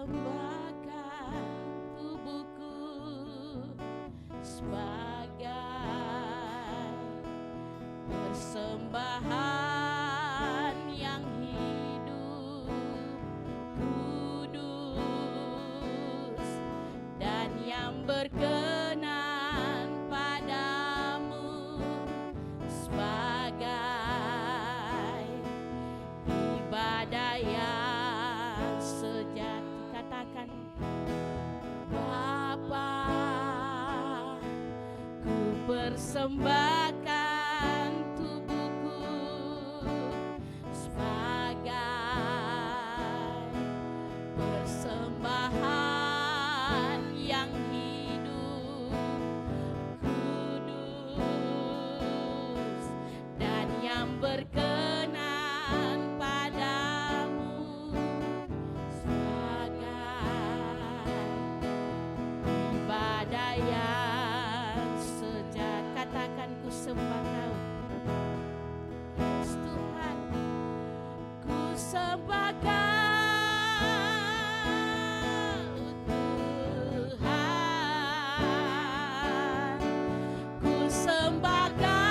persembahkan tubuhku sebagai persembahan yang hidup, kudus, dan yang berkenan padamu, sebagai ibadah yang sejati. Katakan, Bapa, ku persembahkan tubuhku sebagai persembahan yang hidup, kudus, dan yang berkenan padamu, sebagai ibadah yang sejati. Katakan, ku sembah Kau, Yesus Tuhan, ku sembah Kau Tuhan, ku sembah Kau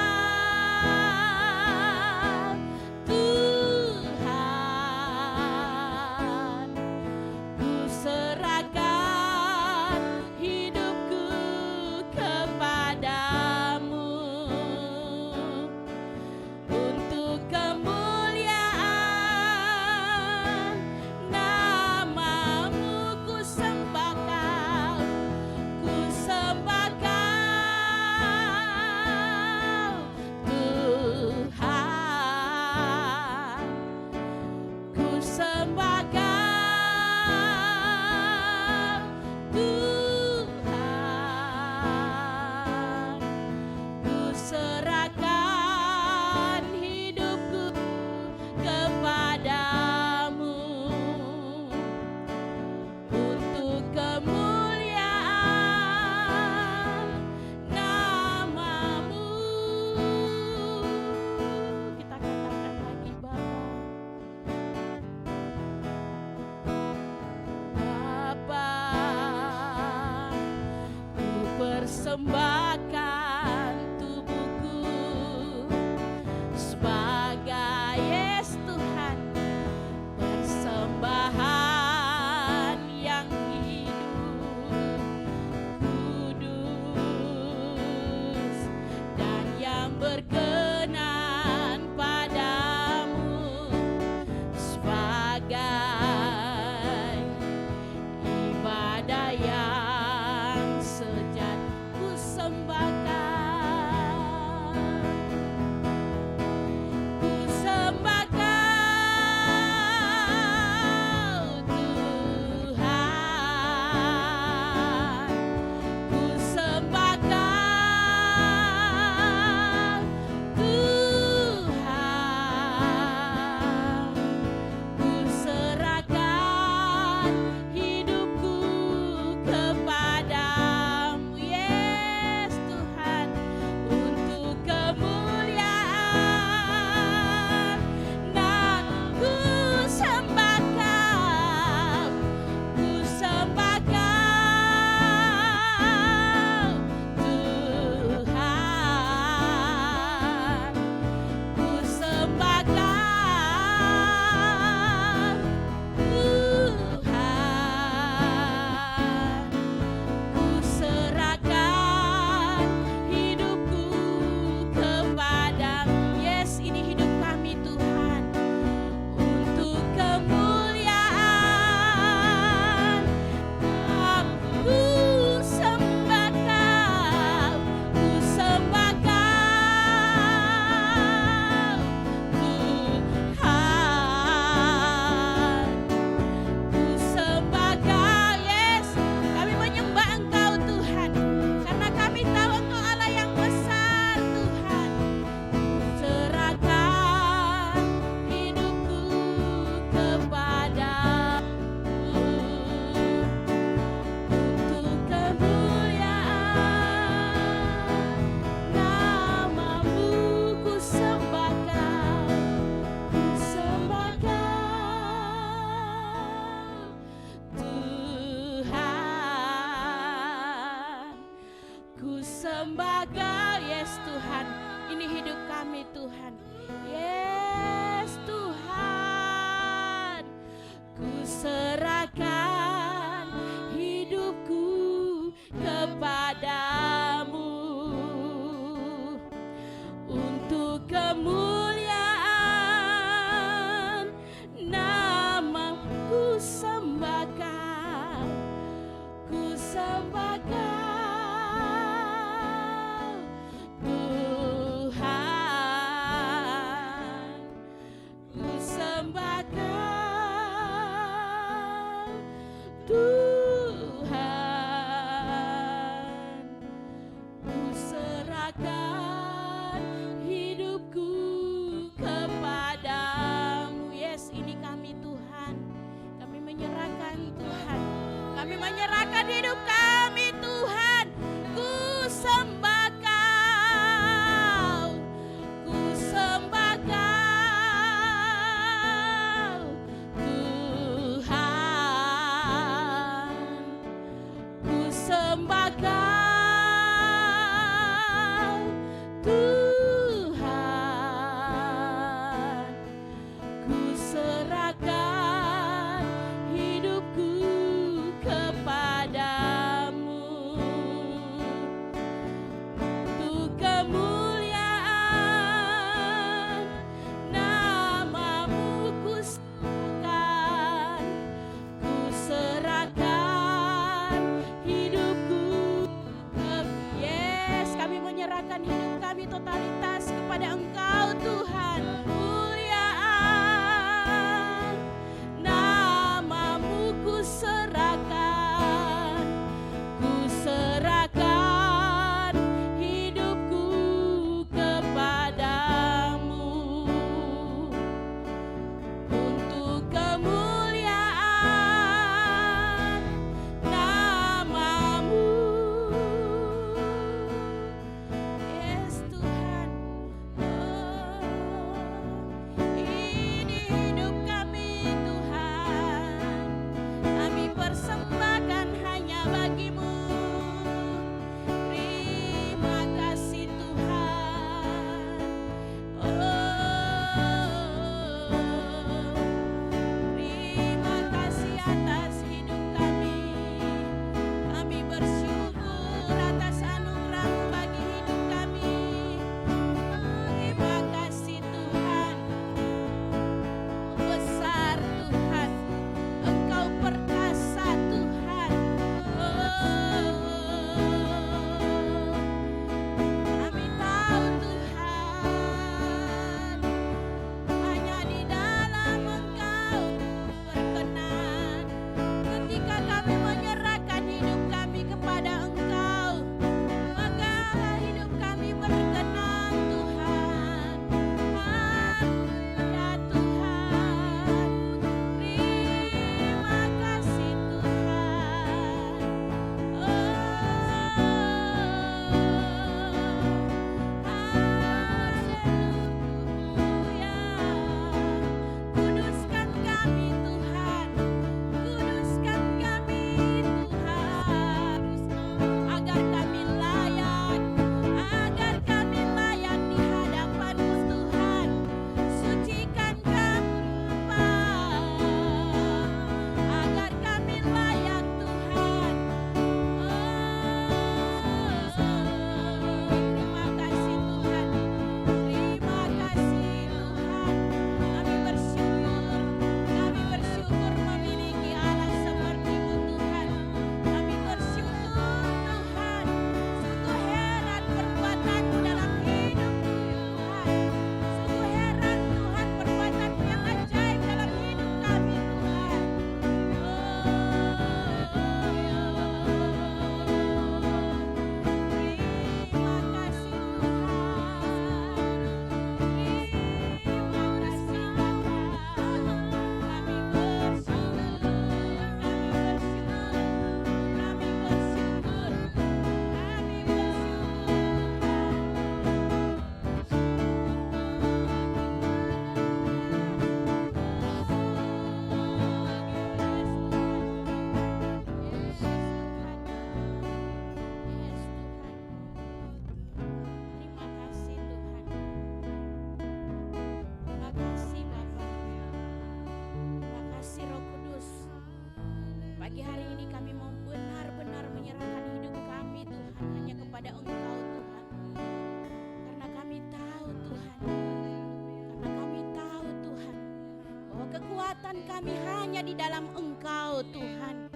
kekuatan kami hanya di dalam Engkau Tuhan.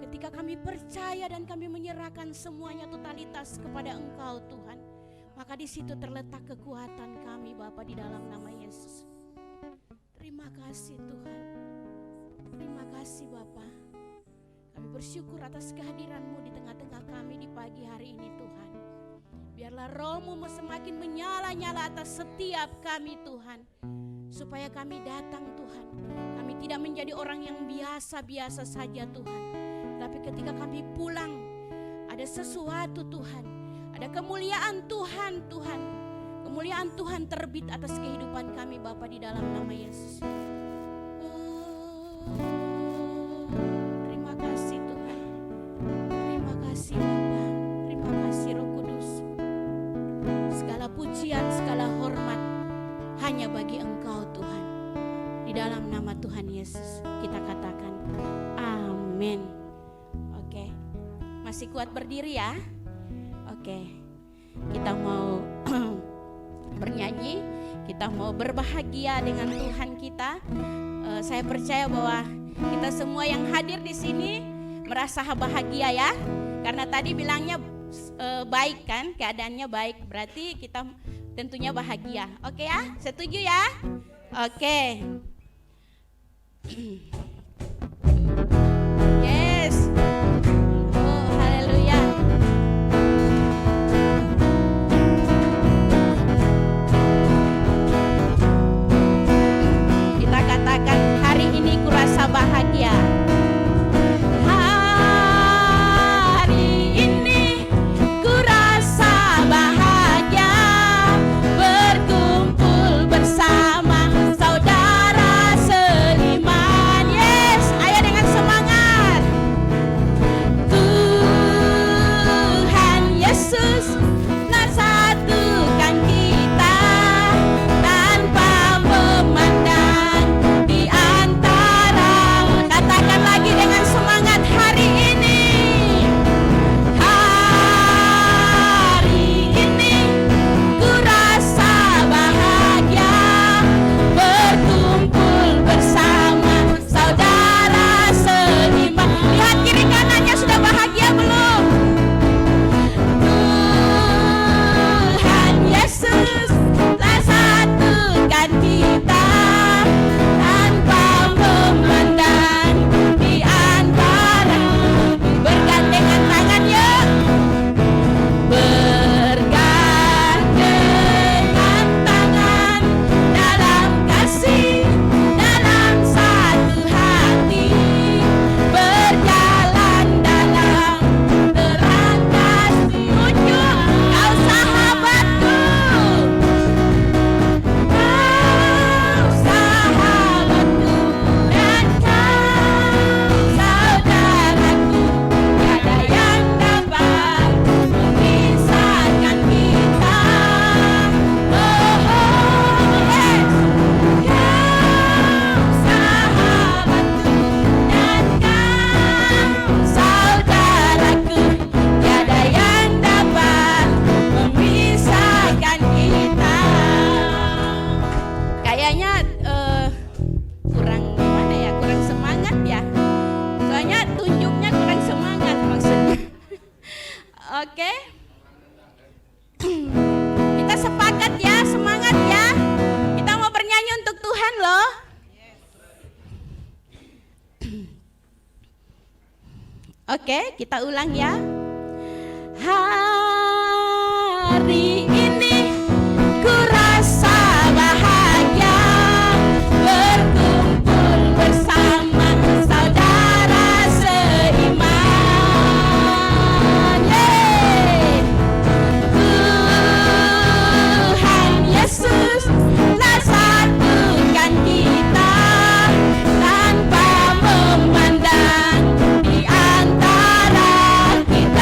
Ketika kami percaya dan kami menyerahkan semuanya totalitas kepada Engkau Tuhan, maka di situ terletak kekuatan kami Bapa di dalam nama Yesus. Terima kasih Tuhan. Terima kasih Bapa. Kami bersyukur atas kehadiran-Mu di tengah-tengah kami di pagi hari ini Tuhan. Biarlah roh-Mu semakin menyala-nyala atas setiap kami Tuhan. Supaya kami datang Tuhan. Kami tidak menjadi orang yang biasa-biasa saja Tuhan. Tapi ketika kami pulang, ada sesuatu Tuhan. Ada kemuliaan Tuhan Tuhan. Kemuliaan Tuhan terbit atas kehidupan kami Bapa di dalam nama Yesus. Terima kasih Tuhan. Terima kasih Bapa. Terima kasih Roh Kudus. Segala pujian, segala hormat hanya bagi Engkau Tuhan. Di dalam nama Tuhan Yesus kita katakan amin. Oke. Masih kuat berdiri ya? Oke. Kita mau bernyanyi, kita mau berbahagia dengan Tuhan kita. Saya percaya bahwa kita semua yang hadir di sini merasa bahagia ya. Karena tadi bilangnya baik kan, keadaannya baik. Berarti kita tentunya bahagia. Oke ya? Setuju ya? Oke. Yes. Oh, haleluya. Kita katakan hari ini kurasa bahagia. Oke. Kita sepakat ya, semangat ya. Kita mau bernyanyi untuk Tuhan loh. Oke, kita ulang ya. Hari ini ku rasa bahagia berkumpul bersama saudara seiman. Tuhan Yesus telah satukan kita tanpa memandang di antara kita.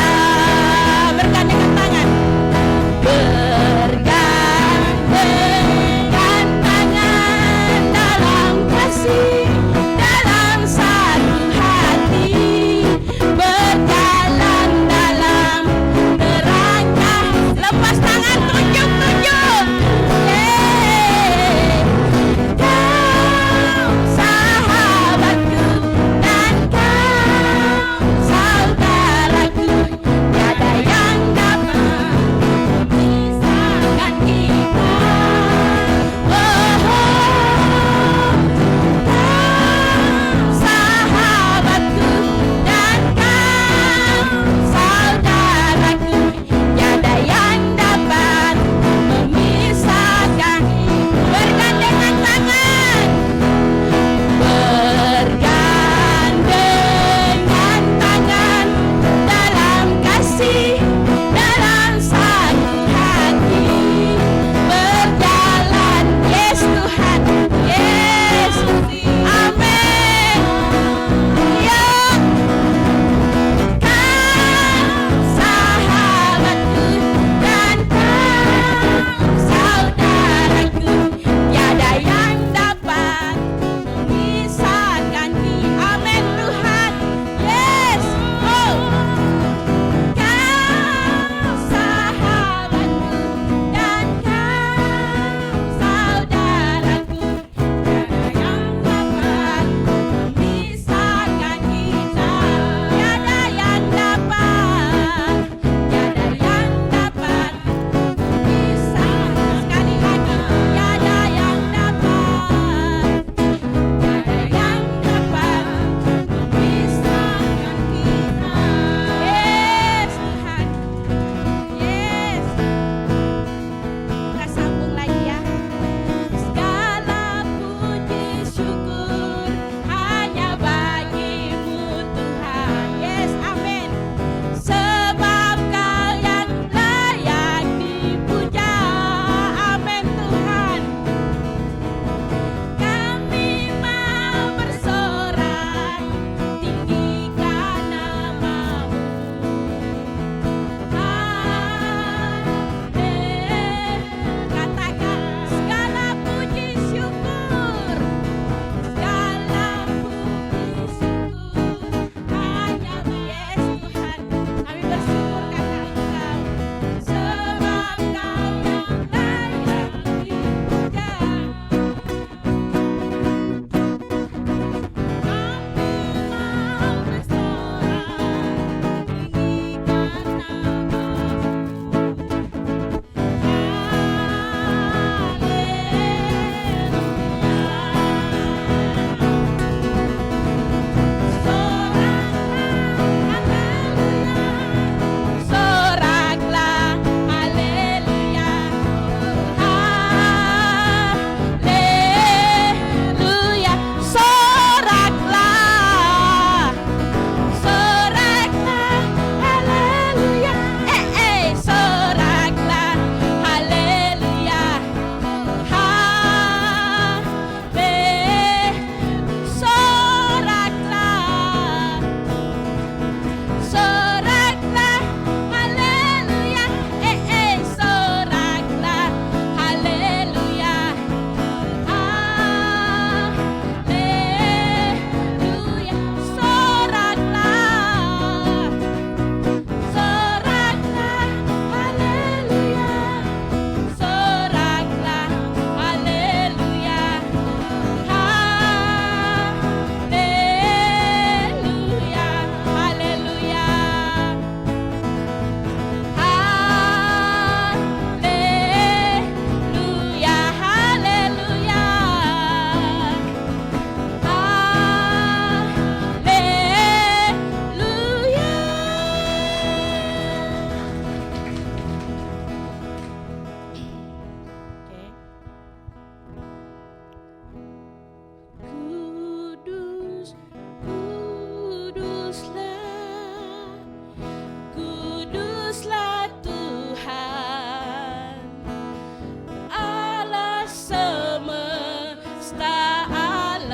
alam.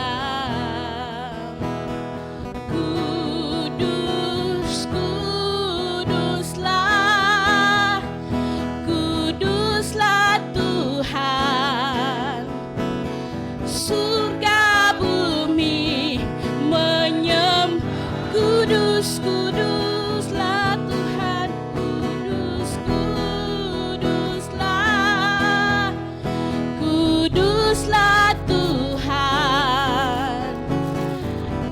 Kudus, kuduslah, kuduslah Tuhan. Surga bumi menyembah. Kudus, kuduslah Tuhan. Kudus, kuduslah, kuduslah Tuhan.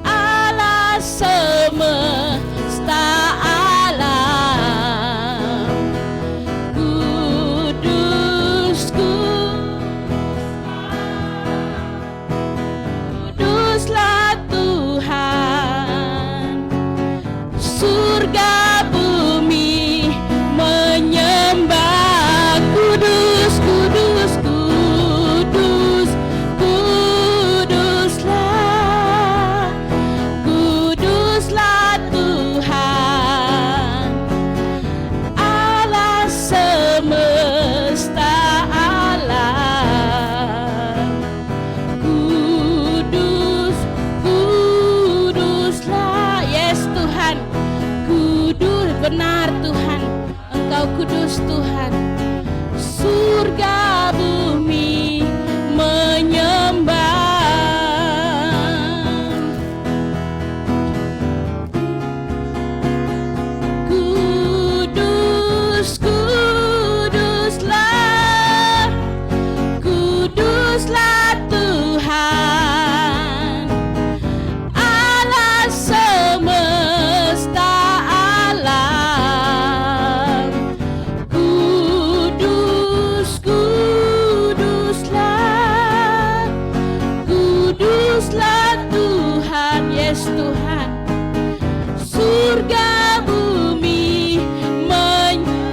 Allah semesta alam. Kudus, kuduslah Tuhan. Surga bumi menyembah. Kudus, kudus, kudus, kuduslah, kuduslah Tuhan. Allah semesta alam. Kudus, kuduslah. Yes Tuhan, kudus, benar Tuhan, Engkau kudus Tuhan. Surga bumi menyembah. Kudus, kuduslah, kuduslah Tuhan. Allah semesta alam. Kudus, kuduslah, kuduslah Tuhan. Yes Tuhan. Surga bumi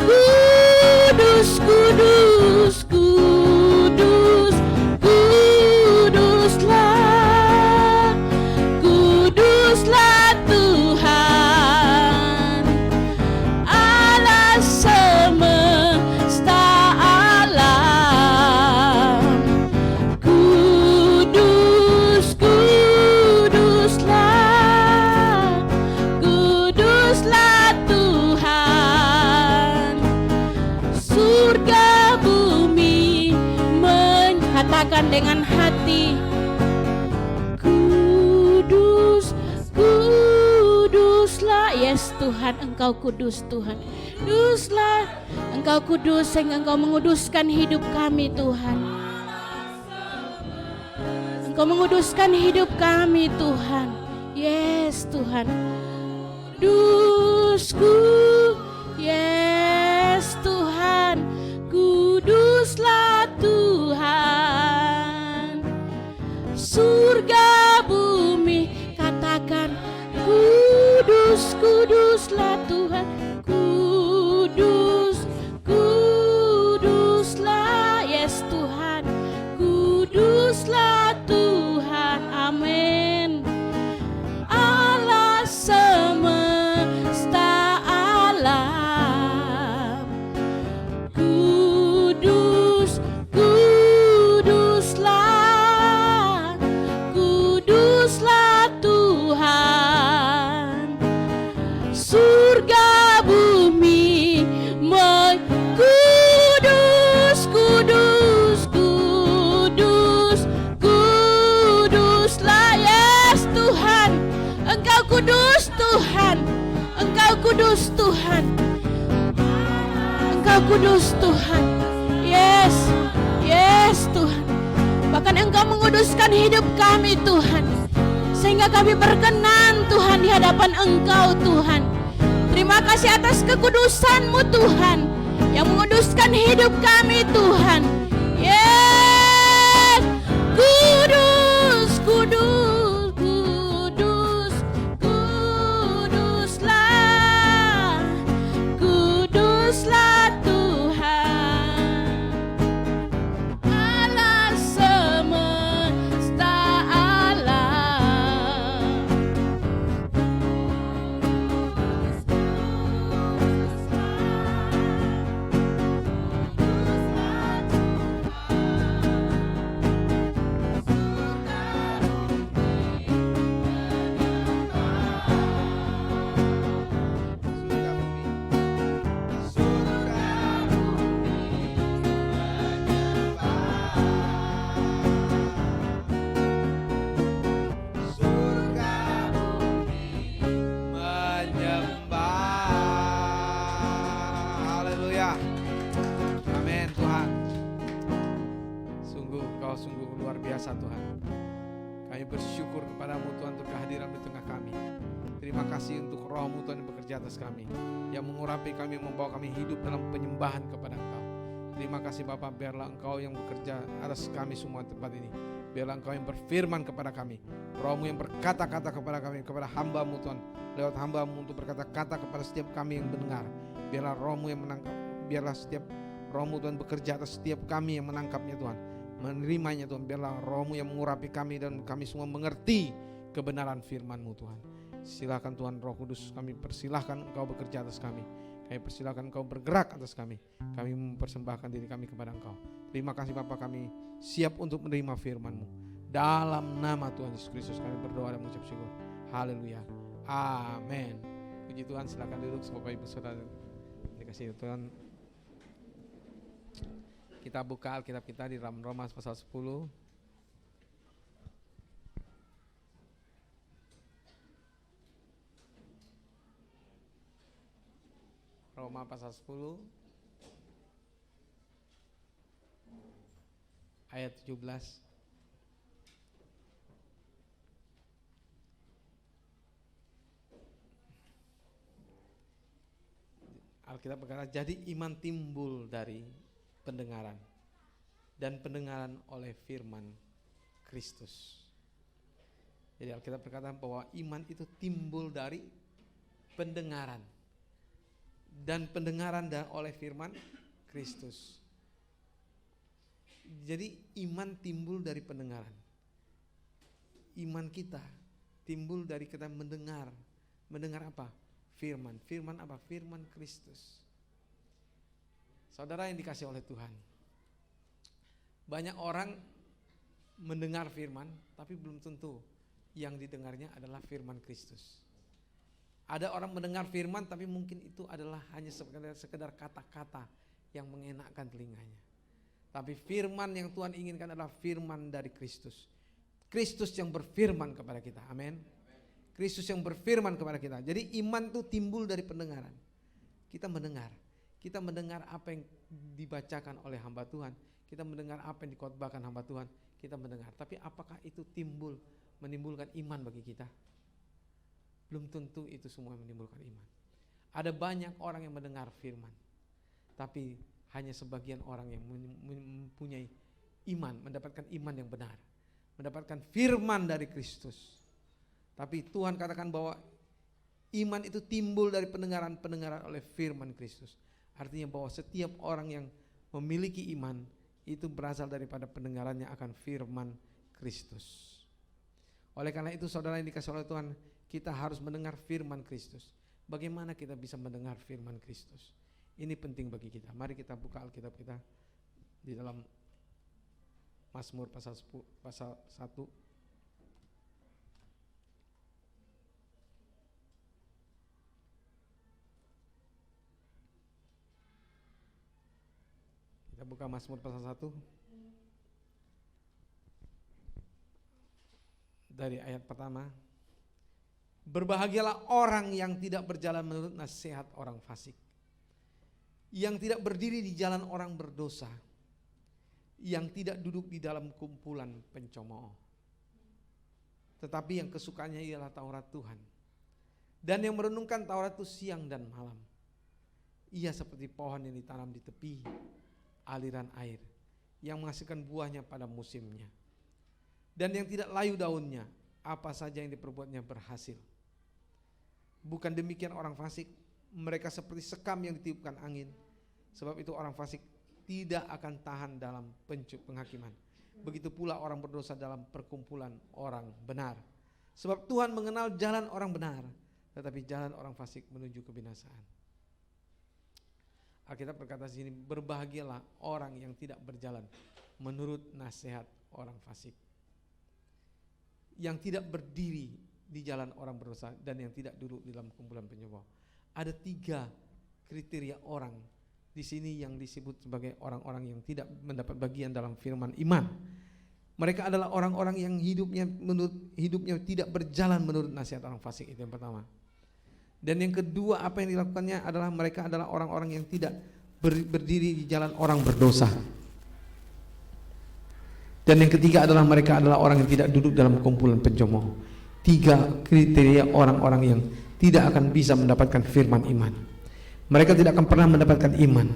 kudus, kudus, kudus, kuduslah, kuduslah Tuhan. Allah semesta alam. Kudus, kuduslah, kuduslah Tuhan. Surga bumi katakan dengan hati. Kudus, kuduslah. Yes Tuhan, Engkau kudus Tuhan. Kuduslah, Engkau kudus sehingga Engkau menguduskan hidup kami Tuhan. Engkau menguduskan hidup kami Tuhan. Yes Tuhan. Kudusku, yes Tuhan. Kuduslah Tuhan. Surga bumi katakan. Kudus, kuduslah Tuhan. Kudus, kuduslah. Yes Tuhan. Kuduslah Tuhan. Amin. Allah semesta alam. Kudus, kuduslah, kuduslah Tuhan. Surga bumi kudus, kudus, kudus, kuduslah. Yes Tuhan, Engkau kudus Tuhan. Engkau kudus Tuhan. Engkau kudus Tuhan. Yes, yes Tuhan. Bahkan Engkau menguduskan hidup kami Tuhan, sehingga kami berkenan Tuhan di hadapan Engkau Tuhan. Terima kasih atas kekudusan-Mu Tuhan, yang menguduskan hidup kami Tuhan. Yes, kudus, kudus, kudus, kuduslah, kuduslah Tuhan. Allah semesta alam. Sungguh luar biasa Tuhan. Kami bersyukur kepadamu Tuhan untuk kehadiran di tengah kami. Terima kasih untuk Roh-Mu Tuhan yang bekerja atas kami, yang mengurapi kami, membawa kami hidup dalam penyembahan kepada Engkau. Terima kasih Bapa, biarlah Engkau yang bekerja atas kami semua tempat ini. Biarlah Engkau yang berfirman kepada kami, Roh-Mu yang berkata-kata kepada kami, kepada hamba-Mu Tuhan, lewat hamba-Mu untuk berkata-kata kepada setiap kami yang mendengar. Biarlah Roh-Mu yang menangkap, biarlah setiap Roh-Mu Tuhan bekerja atas setiap kami yang menangkapnya Tuhan, menerimanya Tuhan. Biarlah Roh-Mu yang mengurapi kami dan kami semua mengerti kebenaran firman-Mu Tuhan. Silakan Tuhan Roh Kudus, kami persilahkan Engkau bekerja atas kami. Kami persilahkan Engkau bergerak atas kami. Kami mempersembahkan diri kami kepada Engkau. Terima kasih Bapa, kami siap untuk menerima firman-Mu. Dalam nama Tuhan Yesus Kristus kami berdoa dan mengucap syukur. Haleluya. Amin. Puji Tuhan, silakan duduk Bapak Ibu Saudara dikasihi Tuhan. Kita buka Alkitab kita di dalam Roma pasal 10. Roma pasal 10 ayat 17. Alkitab berkata, jadi iman timbul dari pendengaran, dan pendengaran oleh firman Kristus. Jadi Alkitab berkata bahwa iman itu timbul dari pendengaran, dan pendengaran oleh firman Kristus. Jadi iman timbul dari pendengaran. Iman kita timbul dari kita mendengar. Mendengar apa? Firman. Firman apa? Firman Kristus. Saudara yang dikasihi oleh Tuhan, banyak orang mendengar firman, tapi belum tentu yang didengarnya adalah firman Kristus. Ada orang mendengar firman, tapi mungkin itu adalah hanya sekedar kata-kata yang mengenakkan telinganya. Tapi firman yang Tuhan inginkan adalah firman dari Kristus. Kristus yang berfirman kepada kita. Amin. Kristus yang berfirman kepada kita. Jadi iman itu timbul dari pendengaran. Kita mendengar. Kita mendengar apa yang dibacakan oleh hamba Tuhan. Kita mendengar apa yang dikhotbahkan hamba Tuhan. Kita mendengar. Tapi apakah itu menimbulkan iman bagi kita? Belum tentu itu semua menimbulkan iman. Ada banyak orang yang mendengar firman, tapi hanya sebagian orang yang mempunyai iman, mendapatkan iman yang benar, mendapatkan firman dari Kristus. Tapi Tuhan katakan bahwa iman itu timbul dari pendengaran oleh firman Kristus. Artinya bahwa setiap orang yang memiliki iman itu berasal daripada pendengarannya akan firman Kristus. Oleh karena itu saudara yang dikasihi oleh Tuhan, kita harus mendengar firman Kristus. Bagaimana kita bisa mendengar firman Kristus? Ini penting bagi kita. Mari kita buka Alkitab kita di dalam Mazmur pasal 1. Kita buka Mazmur pasal 1 dari ayat pertama. Berbahagialah orang yang tidak berjalan menurut nasihat orang fasik, yang tidak berdiri di jalan orang berdosa, yang tidak duduk di dalam kumpulan pencemooh, tetapi yang kesukaannya ialah Taurat Tuhan, dan yang merenungkan Taurat itu siang dan malam. Ia seperti pohon yang ditanam di tepi aliran air, yang menghasilkan buahnya pada musimnya, dan yang tidak layu daunnya, apa saja yang diperbuatnya berhasil. Bukan demikian orang fasik, mereka seperti sekam yang ditiupkan angin. Sebab itu orang fasik tidak akan tahan dalam penghakiman. Begitu pula orang berdosa dalam perkumpulan orang benar. Sebab Tuhan mengenal jalan orang benar, tetapi jalan orang fasik menuju kebinasaan. Alkitab berkata di sini, berbahagialah orang yang tidak berjalan menurut nasihat orang fasik, yang tidak berdiri di jalan orang berdosa, dan yang tidak duduk di dalam kumpulan penyembah. Ada 3 kriteria orang di sini yang disebut sebagai orang-orang yang tidak mendapat bagian dalam firman iman. Mereka adalah orang-orang yang hidupnya tidak berjalan menurut nasihat orang fasik. Itu yang pertama. Dan yang kedua, apa yang dilakukannya adalah mereka adalah orang-orang yang tidak berdiri di jalan orang berdosa. Dan yang ketiga adalah mereka adalah orang yang tidak duduk dalam kumpulan pencemooh. 3 kriteria orang-orang yang tidak akan bisa mendapatkan firman iman. Mereka tidak akan pernah mendapatkan iman.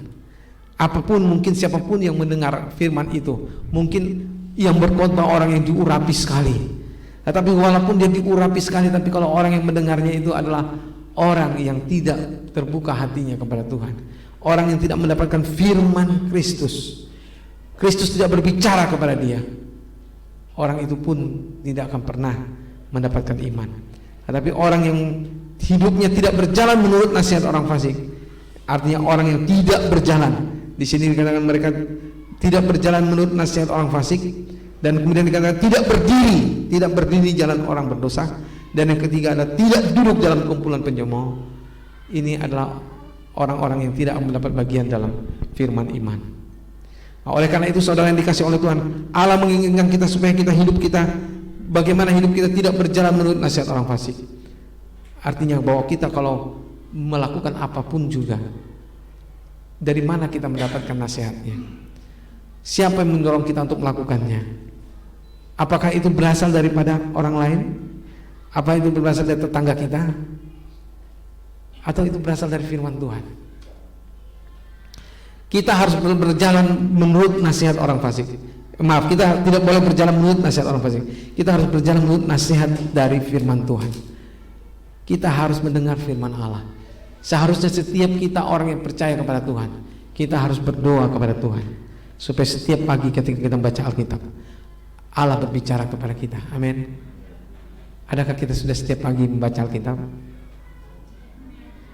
Apapun, mungkin siapapun yang mendengar firman itu, mungkin yang berkhotbah orang yang diurapi sekali. Tetapi walaupun dia diurapi sekali, tapi kalau orang yang mendengarnya itu adalah orang yang tidak terbuka hatinya kepada Tuhan, orang yang tidak mendapatkan firman Kristus, Kristus tidak berbicara kepada dia, orang itu pun tidak akan pernah mendapatkan iman. Tetapi orang yang hidupnya tidak berjalan menurut nasihat orang fasik, artinya orang yang tidak berjalan. Di sini dikatakan mereka tidak berjalan menurut nasihat orang fasik, dan kemudian dikatakan tidak berdiri jalan orang berdosa, dan yang ketiga adalah tidak duduk dalam kumpulan pencemooh. Ini adalah orang-orang yang tidak mendapat bagian dalam firman iman. Nah, oleh karena itu saudara yang dikasih oleh Tuhan, Allah menginginkan kita supaya hidup kita bagaimana hidup kita tidak berjalan menurut nasihat orang fasik. Artinya bahwa kita kalau melakukan apapun juga, dari mana kita mendapatkan nasihatnya? Siapa yang mendorong kita untuk melakukannya? Apakah itu berasal daripada orang lain? Apa itu berasal dari tetangga kita? Atau itu berasal dari firman Tuhan? Kita harus berjalan menurut nasihat orang fasik. Maaf, kita tidak boleh berjalan menurut nasihat orang fasik. Kita harus berjalan menurut nasihat dari firman Tuhan. Kita harus mendengar firman Allah. Seharusnya setiap kita orang yang percaya kepada Tuhan, kita harus berdoa kepada Tuhan supaya setiap pagi ketika kita membaca Alkitab, Allah berbicara kepada kita. Amin. Adakah kita sudah setiap pagi membaca Alkitab?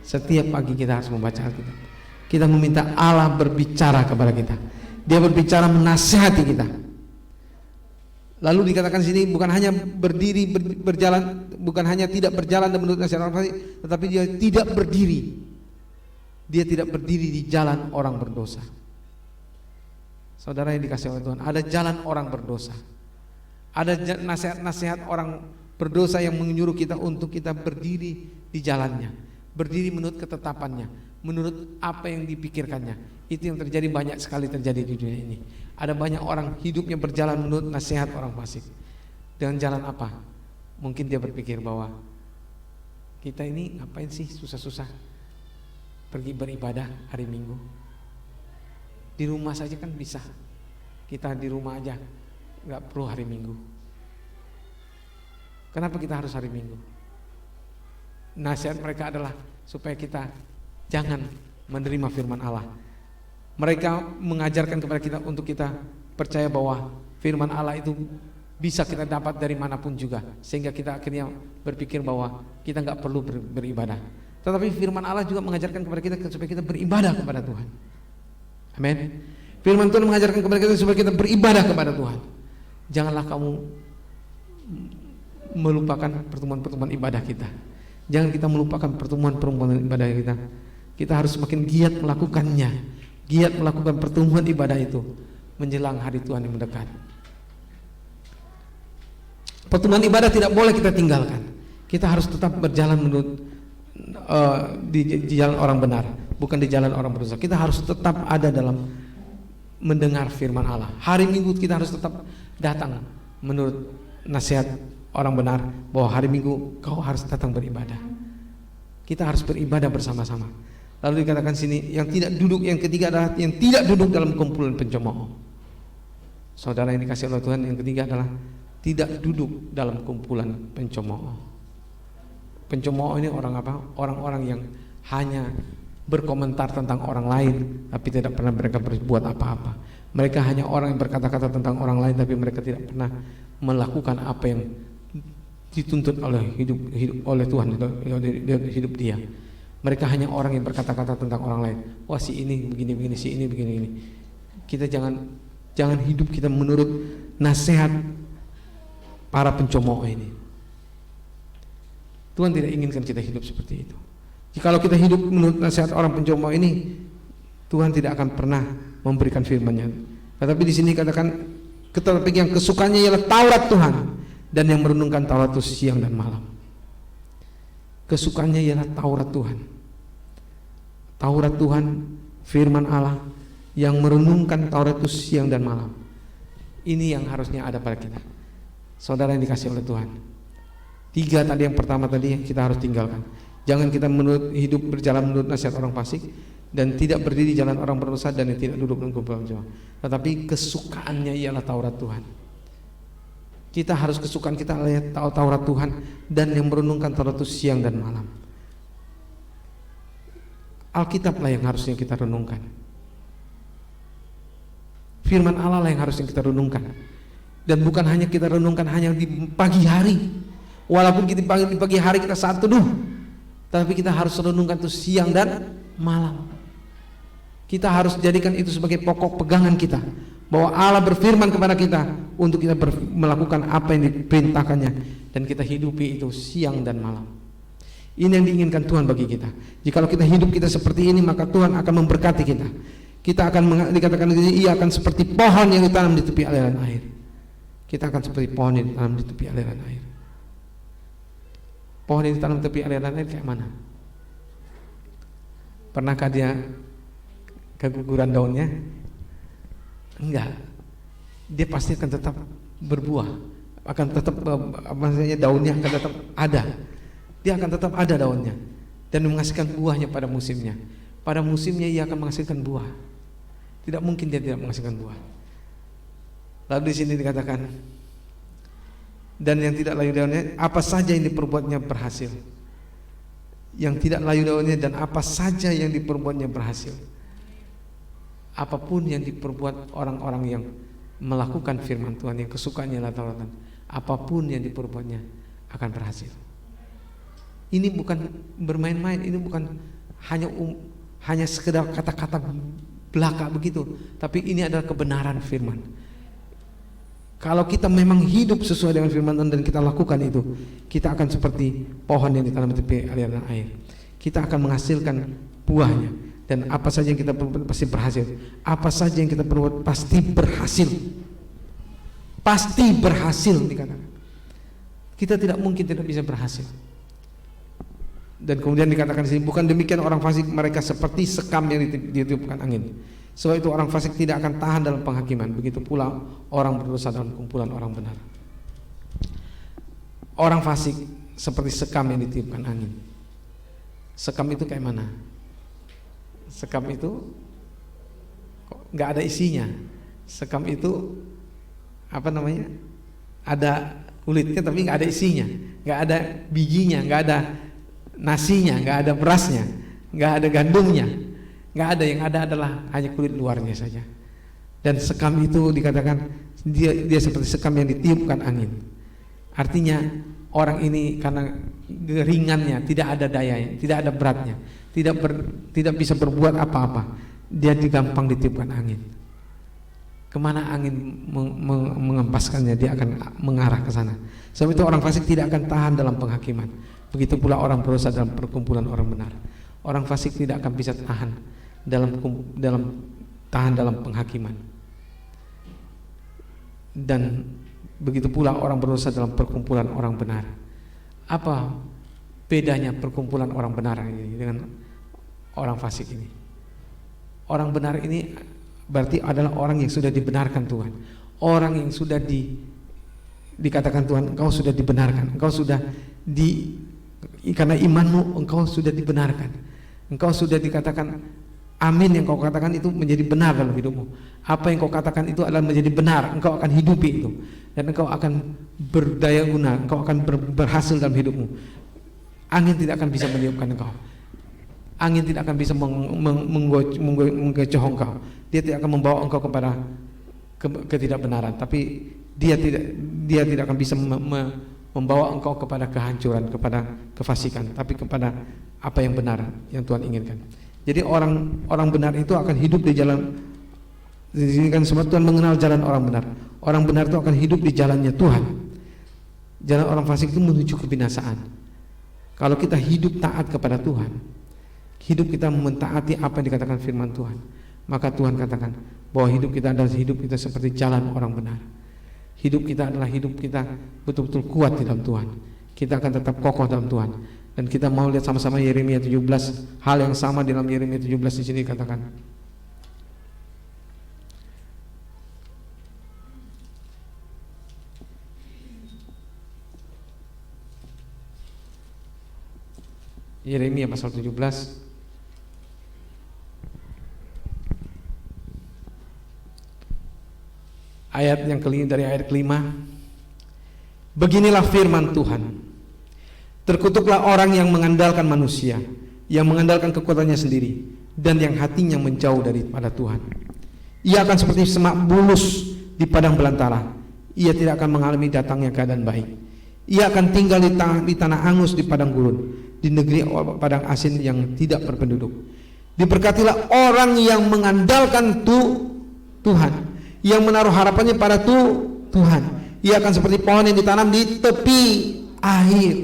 Setiap pagi kita harus membaca Alkitab. Kita meminta Allah berbicara kepada kita. Dia berbicara menasihati kita. Lalu dikatakan sini bukan hanya berjalan, bukan hanya tidak berjalan dan menurut nasihat orang fasik, tetapi dia tidak berdiri. Dia tidak berdiri di jalan orang berdosa. Saudara yang dikasih oleh Tuhan, ada jalan orang berdosa. Ada nasihat-nasihat orang berdosa yang menyuruh kita untuk kita berdiri di jalannya, berdiri menurut ketetapannya, menurut apa yang dipikirkannya. Itu yang terjadi, banyak sekali terjadi di dunia ini. Ada banyak orang hidupnya berjalan menurut nasihat orang fasik. Dengan jalan apa? Mungkin dia berpikir bahwa kita ini ngapain sih susah-susah pergi beribadah hari Minggu? Di rumah saja kan bisa. Kita di rumah aja, nggak perlu hari Minggu. Kenapa kita harus hari Minggu? Nasihat mereka adalah supaya kita jangan menerima firman Allah. Mereka mengajarkan kepada kita untuk kita percaya bahwa firman Allah itu bisa kita dapat dari manapun juga, sehingga kita akhirnya berpikir bahwa kita nggak perlu beribadah. Tetapi firman Allah juga mengajarkan kepada kita supaya kita beribadah kepada Tuhan. Amin. Firman Tuhan mengajarkan kepada kita supaya kita beribadah kepada Tuhan. Janganlah kamu melupakan pertemuan-pertemuan ibadah kita. Jangan kita melupakan pertemuan-pertemuan ibadah kita. Kita harus semakin giat melakukannya, giat melakukan pertemuan ibadah itu menjelang hari Tuhan yang mendekat. Pertemuan ibadah tidak boleh kita tinggalkan. Kita harus tetap berjalan menurut di jalan orang benar, bukan di jalan orang berdosa. Kita harus tetap ada dalam mendengar firman Allah. Hari Minggu kita harus tetap datang menurut nasihat orang benar, bahwa hari Minggu kau harus datang beribadah. Kita harus beribadah bersama-sama. Lalu dikatakan sini yang tidak duduk, yang ketiga adalah yang tidak duduk dalam kumpulan pencemooh. Saudara yang dikasih oleh Tuhan, yang ketiga adalah tidak duduk dalam kumpulan pencemooh. Pencemooh ini orang apa? Orang-orang yang hanya berkomentar tentang orang lain tapi tidak pernah mereka berbuat apa-apa. Mereka hanya orang yang berkata-kata tentang orang lain tapi mereka tidak pernah melakukan apa yang dituntut oleh hidup oleh Tuhan hidup dia. Mereka hanya orang yang berkata-kata tentang orang lain. Wah, si ini begini-begini, si ini begini-begini. Kita jangan hidup kita menurut nasihat para pencemooh ini. Tuhan tidak inginkan kita hidup seperti itu. Jikalau kita hidup menurut nasihat orang pencemooh ini, Tuhan tidak akan pernah memberikan firman-Nya. Tetapi di sini katakan, tetapi yang kesukaannya ialah Taurat Tuhan, dan yang merenungkan Taurat itu siang dan malam. Kesukaannya ialah Taurat Tuhan. Taurat Tuhan, firman Allah, yang merenungkan Taurat itu siang dan malam. Ini yang harusnya ada pada kita. Saudara yang dikasihi oleh Tuhan. 3 tadi, yang pertama tadi kita harus tinggalkan. Jangan kita hidup berjalan menurut nasihat orang fasik, dan tidak berdiri jalan orang berdosa, dan yang tidak duduk dengan kumpulan jemaat. Tetapi kesukaannya ialah Taurat Tuhan. Kita harus kesukaan kita lihat Taurat Tuhan, dan yang merenungkan Taurat itu siang dan malam. Alkitablah yang harusnya kita renungkan. Firman Allah lah yang harusnya kita renungkan. Dan bukan hanya kita renungkan hanya di pagi hari. Walaupun kita di pagi hari kita saat teduh, tapi kita harus renungkan itu siang dan malam. Kita harus jadikan itu sebagai pokok pegangan kita, bahwa Allah berfirman kepada kita untuk kita melakukan apa yang diperintahkannya, dan kita hidupi itu siang dan malam. Ini yang diinginkan Tuhan bagi kita. Jikalau kita hidup kita seperti ini, maka Tuhan akan memberkati kita. Kita akan dikatakan ia akan seperti pohon yang ditanam di tepi aliran air. Kita akan seperti pohon yang ditanam di tepi aliran air. Pohon yang ditanam di tepi aliran air kayak mana? Pernahkah dia keguguran daunnya? Enggak. Dia pasti akan tetap berbuah, akan tetap daunnya akan tetap ada. Dia akan tetap ada daunnya dan menghasilkan buahnya pada musimnya. Pada musimnya ia akan menghasilkan buah. Tidak mungkin dia tidak menghasilkan buah. Lalu di sini dikatakan, dan yang tidak layu daunnya, apa saja yang diperbuatnya berhasil. Yang tidak layu daunnya dan apa saja yang diperbuatnya berhasil. Apapun yang diperbuat orang-orang yang melakukan firman Tuhan, yang kesukaannya adalah Taurat, apapun yang diperbuatnya akan berhasil. Ini bukan bermain-main, ini bukan hanya sekedar kata-kata belaka begitu, tapi ini adalah kebenaran firman. Kalau kita memang hidup sesuai dengan firman Tuhan dan kita lakukan itu, kita akan seperti pohon yang ditanam di tepi aliran air. Kita akan menghasilkan buahnya, dan apa saja yang kita perbuat pasti berhasil. Apa saja yang kita perbuat pasti berhasil. Pasti berhasil dikatakan. Kita tidak mungkin tidak bisa berhasil. Dan kemudian dikatakan di sini, bukan demikian orang fasik, mereka seperti sekam yang ditiupkan angin. Sebab itu orang fasik tidak akan tahan dalam penghakiman. Begitu pula orang berdosa dalam kumpulan orang benar. Orang fasik seperti sekam yang ditiupkan angin. Sekam itu kayak mana? Sekam itu nggak ada isinya. Sekam itu apa namanya? Ada kulitnya tapi nggak ada isinya, nggak ada bijinya, nggak ada nasinya, nggak ada berasnya, nggak ada gandumnya, nggak ada. Yang ada adalah hanya kulit luarnya saja. Dan sekam itu dikatakan dia seperti sekam yang ditiupkan angin. Artinya orang ini karena ringannya, tidak ada dayanya, tidak ada beratnya, tidak bisa berbuat apa-apa, dia gampang ditiupkan angin. Kemana angin mengempaskannya, dia akan mengarah ke sana. Sebab itu orang fasik tidak akan tahan dalam penghakiman. Begitu pula orang berdosa dalam perkumpulan orang benar. Orang fasik tidak akan bisa tahan dalam penghakiman. Dan begitu pula orang berdosa dalam perkumpulan orang benar. Apa bedanya perkumpulan orang benar ini dengan orang fasik ini? Orang benar ini berarti adalah orang yang sudah dibenarkan Tuhan. Orang yang sudah dikatakan Tuhan, engkau sudah dibenarkan, engkau sudah karena imanmu engkau sudah dibenarkan. Engkau sudah dikatakan amin, yang kau katakan itu menjadi benar dalam hidupmu. Apa yang kau katakan itu adalah menjadi benar, engkau akan hidupi itu. Dan engkau akan berdaya guna, engkau akan berhasil dalam hidupmu. Angin tidak akan bisa meniupkan engkau. Angin tidak akan bisa menggocoh engkau. Dia tidak akan membawa engkau kepada ketidakbenaran, tapi dia tidak akan bisa membawa engkau kepada kehancuran, kepada kefasikan, tapi kepada apa yang benar yang Tuhan inginkan. Jadi orang benar itu akan hidup di jalan, kan sebab Tuhan mengenal jalan orang benar. Orang benar itu akan hidup di jalannya Tuhan. Jalan orang fasik itu menuju kebinasaan. Kalau kita hidup taat kepada Tuhan, hidup kita mentaati apa yang dikatakan firman Tuhan, maka Tuhan katakan bahwa hidup kita adalah hidup kita seperti jalan orang benar. Hidup kita adalah hidup kita betul-betul kuat di dalam Tuhan. Kita akan tetap kokoh dalam Tuhan. Dan kita mau lihat sama-sama Yeremia 17, hal yang sama di dalam Yeremia 17 di sini dikatakan. Yeremia pasal 17 ayat yang dari ayat kelima. Beginilah firman Tuhan. Terkutuklah orang yang mengandalkan manusia, yang mengandalkan kekuatannya sendiri, dan yang hatinya menjauh daripada Tuhan. Ia akan seperti semak bulus di padang belantara. Ia tidak akan mengalami datangnya keadaan baik. Ia akan tinggal di tanah angus di padang gurun, di negeri padang asin yang tidak berpenduduk. Diberkatilah orang yang mengandalkan Tuhan, yang menaruh harapannya pada Tuhan. Ia akan seperti pohon yang ditanam di tepi air,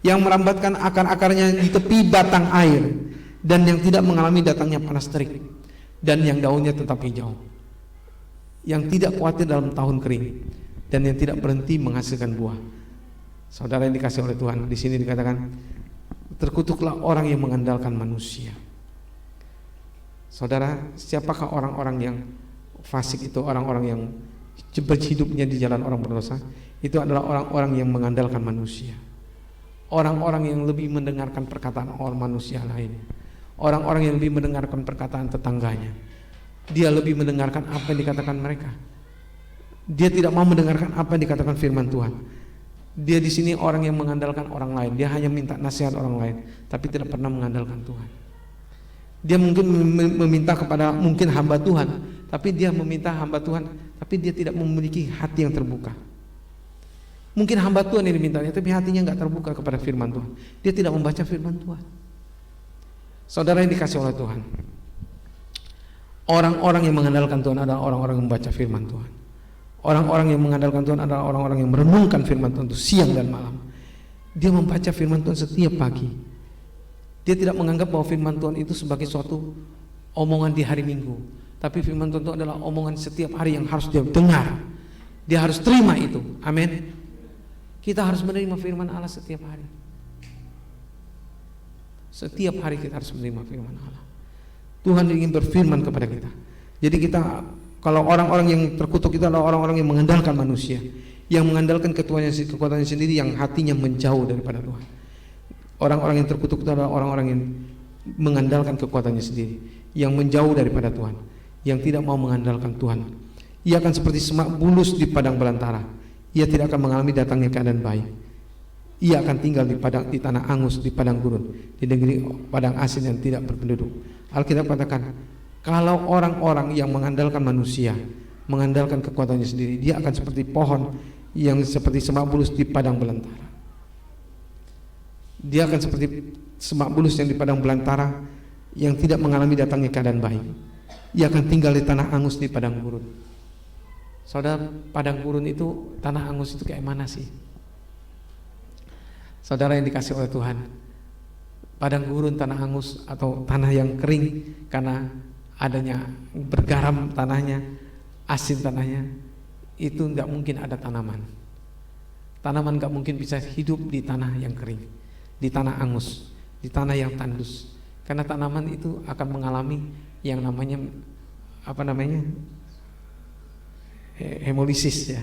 yang merambatkan akar-akarnya di tepi batang air, dan yang tidak mengalami datangnya panas terik, dan yang daunnya tetap hijau, yang tidak khawatir dalam tahun kering, dan yang tidak berhenti menghasilkan buah. Saudara yang dikasih oleh Tuhan, di sini dikatakan terkutuklah orang yang mengandalkan manusia. Saudara, siapakah orang-orang yang fasik itu? Orang-orang yang hidupnya di jalan orang berdosa, itu adalah orang-orang yang mengandalkan manusia. Orang-orang yang lebih mendengarkan perkataan orang manusia lain. Orang-orang yang lebih mendengarkan perkataan tetangganya. Dia lebih mendengarkan apa yang dikatakan mereka. Dia tidak mau mendengarkan apa yang dikatakan firman Tuhan. Dia di sini orang yang mengandalkan orang lain. Dia hanya minta nasihat orang lain, tapi tidak pernah mengandalkan Tuhan. Dia mungkin meminta kepada mungkin hamba Tuhan, tapi dia meminta hamba Tuhan, tapi dia tidak memiliki hati yang terbuka. Mungkin hamba Tuhan yang dimintanya, tapi hatinya nggak terbuka kepada firman Tuhan. Dia tidak membaca firman Tuhan. Saudara yang dikasih oleh Tuhan, orang-orang yang mengandalkan Tuhan adalah orang-orang yang membaca firman Tuhan. Orang-orang yang mengandalkan Tuhan adalah orang-orang yang merenungkan firman Tuhan itu siang dan malam. Dia membaca firman Tuhan setiap pagi. Dia tidak menganggap bahwa firman Tuhan itu sebagai suatu omongan di hari Minggu, tapi firman Tuhan itu adalah omongan setiap hari yang harus dia dengar. Dia harus terima itu. Amin. Kita harus menerima firman Allah setiap hari. Setiap hari kita harus menerima firman Allah. Tuhan ingin berfirman kepada kita. Jadi kita, kalau orang-orang yang terkutuk itu adalah orang-orang yang mengandalkan manusia, yang mengandalkan kekuatannya sendiri, yang hatinya menjauh daripada Tuhan. Orang-orang yang terkutuk itu adalah orang-orang yang mengandalkan kekuatannya sendiri, yang menjauh daripada Tuhan, yang tidak mau mengandalkan Tuhan. Ia akan seperti semak bulus di padang belantara. Ia tidak akan mengalami datangnya keadaan baik. Ia akan tinggal di tanah angus, di padang gurun, di negeri padang asin yang tidak berpenduduk. Alkitab katakan, kalau orang-orang yang mengandalkan manusia, mengandalkan kekuatannya sendiri, dia akan seperti pohon yang seperti semak bulus di padang belantara. Dia akan seperti semak bulus yang di padang belantara, yang tidak mengalami datangnya keadaan baik. Ia akan tinggal di tanah angus, di padang gurun. Saudara, padang gurun itu, tanah angus itu kayak mana sih? Saudara yang dikasih oleh Tuhan, padang gurun, tanah angus atau tanah yang kering karena adanya bergaram tanahnya, asin tanahnya, itu nggak mungkin ada tanaman. Tanaman nggak mungkin bisa hidup di tanah yang kering, di tanah angus, di tanah yang tandus, karena tanaman itu akan mengalami yang namanya hemolisis ya.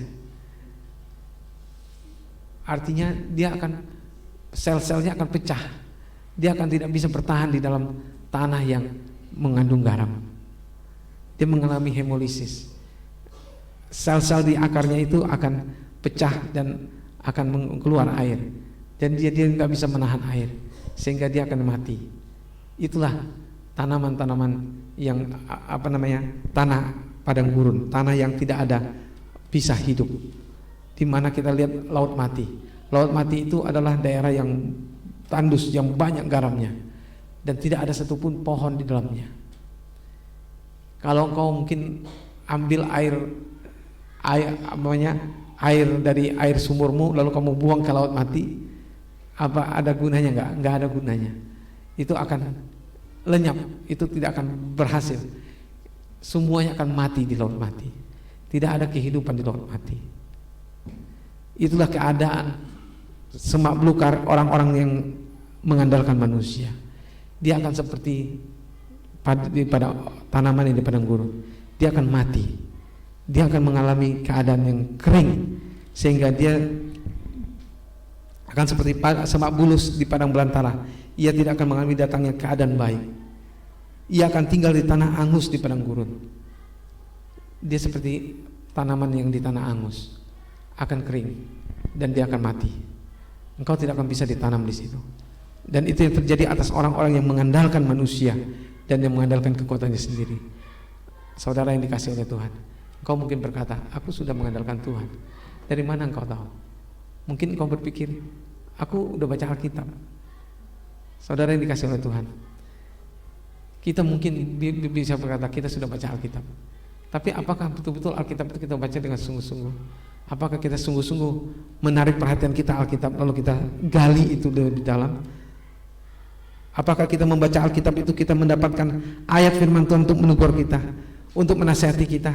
Artinya dia akan, sel-selnya akan pecah. Dia akan tidak bisa bertahan di dalam tanah yang mengandung garam. Dia mengalami hemolisis. Sel-sel di akarnya itu akan pecah dan akan keluar air. Dan dia nggak bisa menahan air, sehingga dia akan mati. Itulah tanaman-tanaman yang tanah padang gurun, tanah yang tidak ada bisa hidup. Di mana kita lihat laut mati. Laut mati itu adalah daerah yang tandus, yang banyak garamnya, dan tidak ada satupun pohon di dalamnya. Kalau engkau mungkin ambil air dari air sumurmu lalu kamu buang ke laut mati, apa ada gunanya? Enggak ada gunanya. Itu akan lenyap, itu tidak akan berhasil. Semuanya akan mati di laut mati. Tidak ada kehidupan di laut mati. Itulah keadaan semak belukar orang-orang yang mengandalkan manusia. Dia akan seperti pada tanaman yang di padang gurun. Dia akan mati. Dia akan mengalami keadaan yang kering, sehingga dia akan seperti semak bulus di padang belantara ia tidak akan mengalami datangnya keadaan baik. Ia akan tinggal di tanah angus di padang gurun. Dia seperti tanaman yang di tanah angus, akan kering dan dia akan mati. Engkau tidak akan bisa ditanam di situ. Dan itu yang terjadi atas orang-orang yang mengandalkan manusia dan yang mengandalkan kekuatannya sendiri. Saudara yang dikasihi oleh Tuhan, engkau mungkin berkata, aku sudah mengandalkan Tuhan. Dari mana engkau tahu? Mungkin engkau berpikir, aku udah baca Alkitab. Saudara yang dikasihi oleh Tuhan, kita mungkin bisa berkata kita sudah baca Alkitab. Tapi apakah betul-betul Alkitab itu kita baca dengan sungguh-sungguh? Apakah kita sungguh-sungguh menarik perhatian kita Alkitab lalu kita gali itu di dalam? Apakah kita membaca Alkitab itu kita mendapatkan ayat firman Tuhan untuk menegur kita, untuk menasihati kita?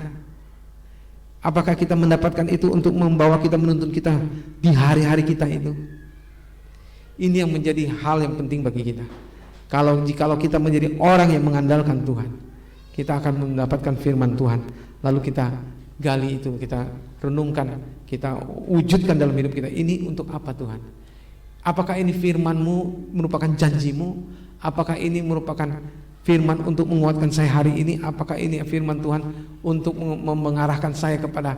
Apakah kita mendapatkan itu untuk membawa kita, menuntun kita di hari-hari kita itu? Ini yang menjadi hal yang penting bagi kita. Jikalau kita menjadi orang yang mengandalkan Tuhan, kita akan mendapatkan firman Tuhan, lalu kita gali itu, kita renungkan, kita wujudkan dalam hidup kita. Ini untuk apa Tuhan? Apakah ini firman-Mu merupakan janji-Mu? Apakah ini merupakan firman untuk menguatkan saya hari ini? Apakah ini firman Tuhan untuk mengarahkan saya kepada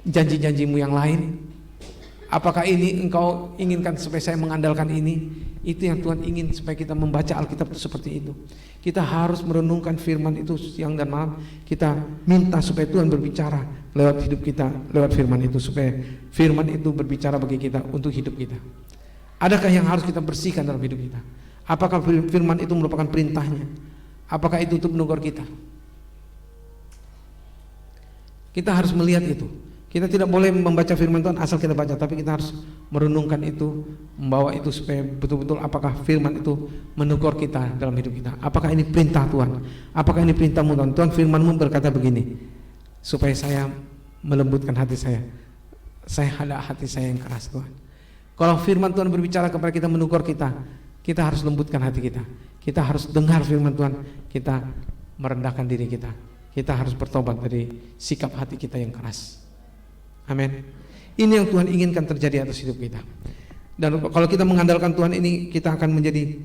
janji-janji-Mu yang lain? Apakah ini Engkau inginkan supaya saya mengandalkan ini? Itu yang Tuhan ingin, supaya kita membaca Alkitab seperti itu. Kita harus merenungkan firman itu siang dan malam. Kita minta supaya Tuhan berbicara lewat hidup kita, lewat firman itu, supaya firman itu berbicara bagi kita untuk hidup kita. Adakah yang harus kita bersihkan dalam hidup kita? Apakah firman itu merupakan perintahnya? Apakah itu untuk menegur kita? Kita harus melihat itu. Kita tidak boleh membaca firman Tuhan asal kita baca, tapi kita harus merenungkan itu, membawa itu supaya betul-betul apakah firman itu menegur kita dalam hidup kita. Apakah ini perintah Tuhan? Apakah ini perintah-Mu Tuhan? Tuhan, firman-Mu berkata begini, supaya saya melembutkan hati saya ada hati saya yang keras Tuhan. Kalau firman Tuhan berbicara kepada kita, menegur kita, kita harus lembutkan hati kita. Kita harus dengar firman Tuhan, kita merendahkan diri kita. Kita harus bertobat dari sikap hati kita yang keras. Amin. Ini yang Tuhan inginkan terjadi atas hidup kita. Dan kalau kita mengandalkan Tuhan ini, kita akan menjadi,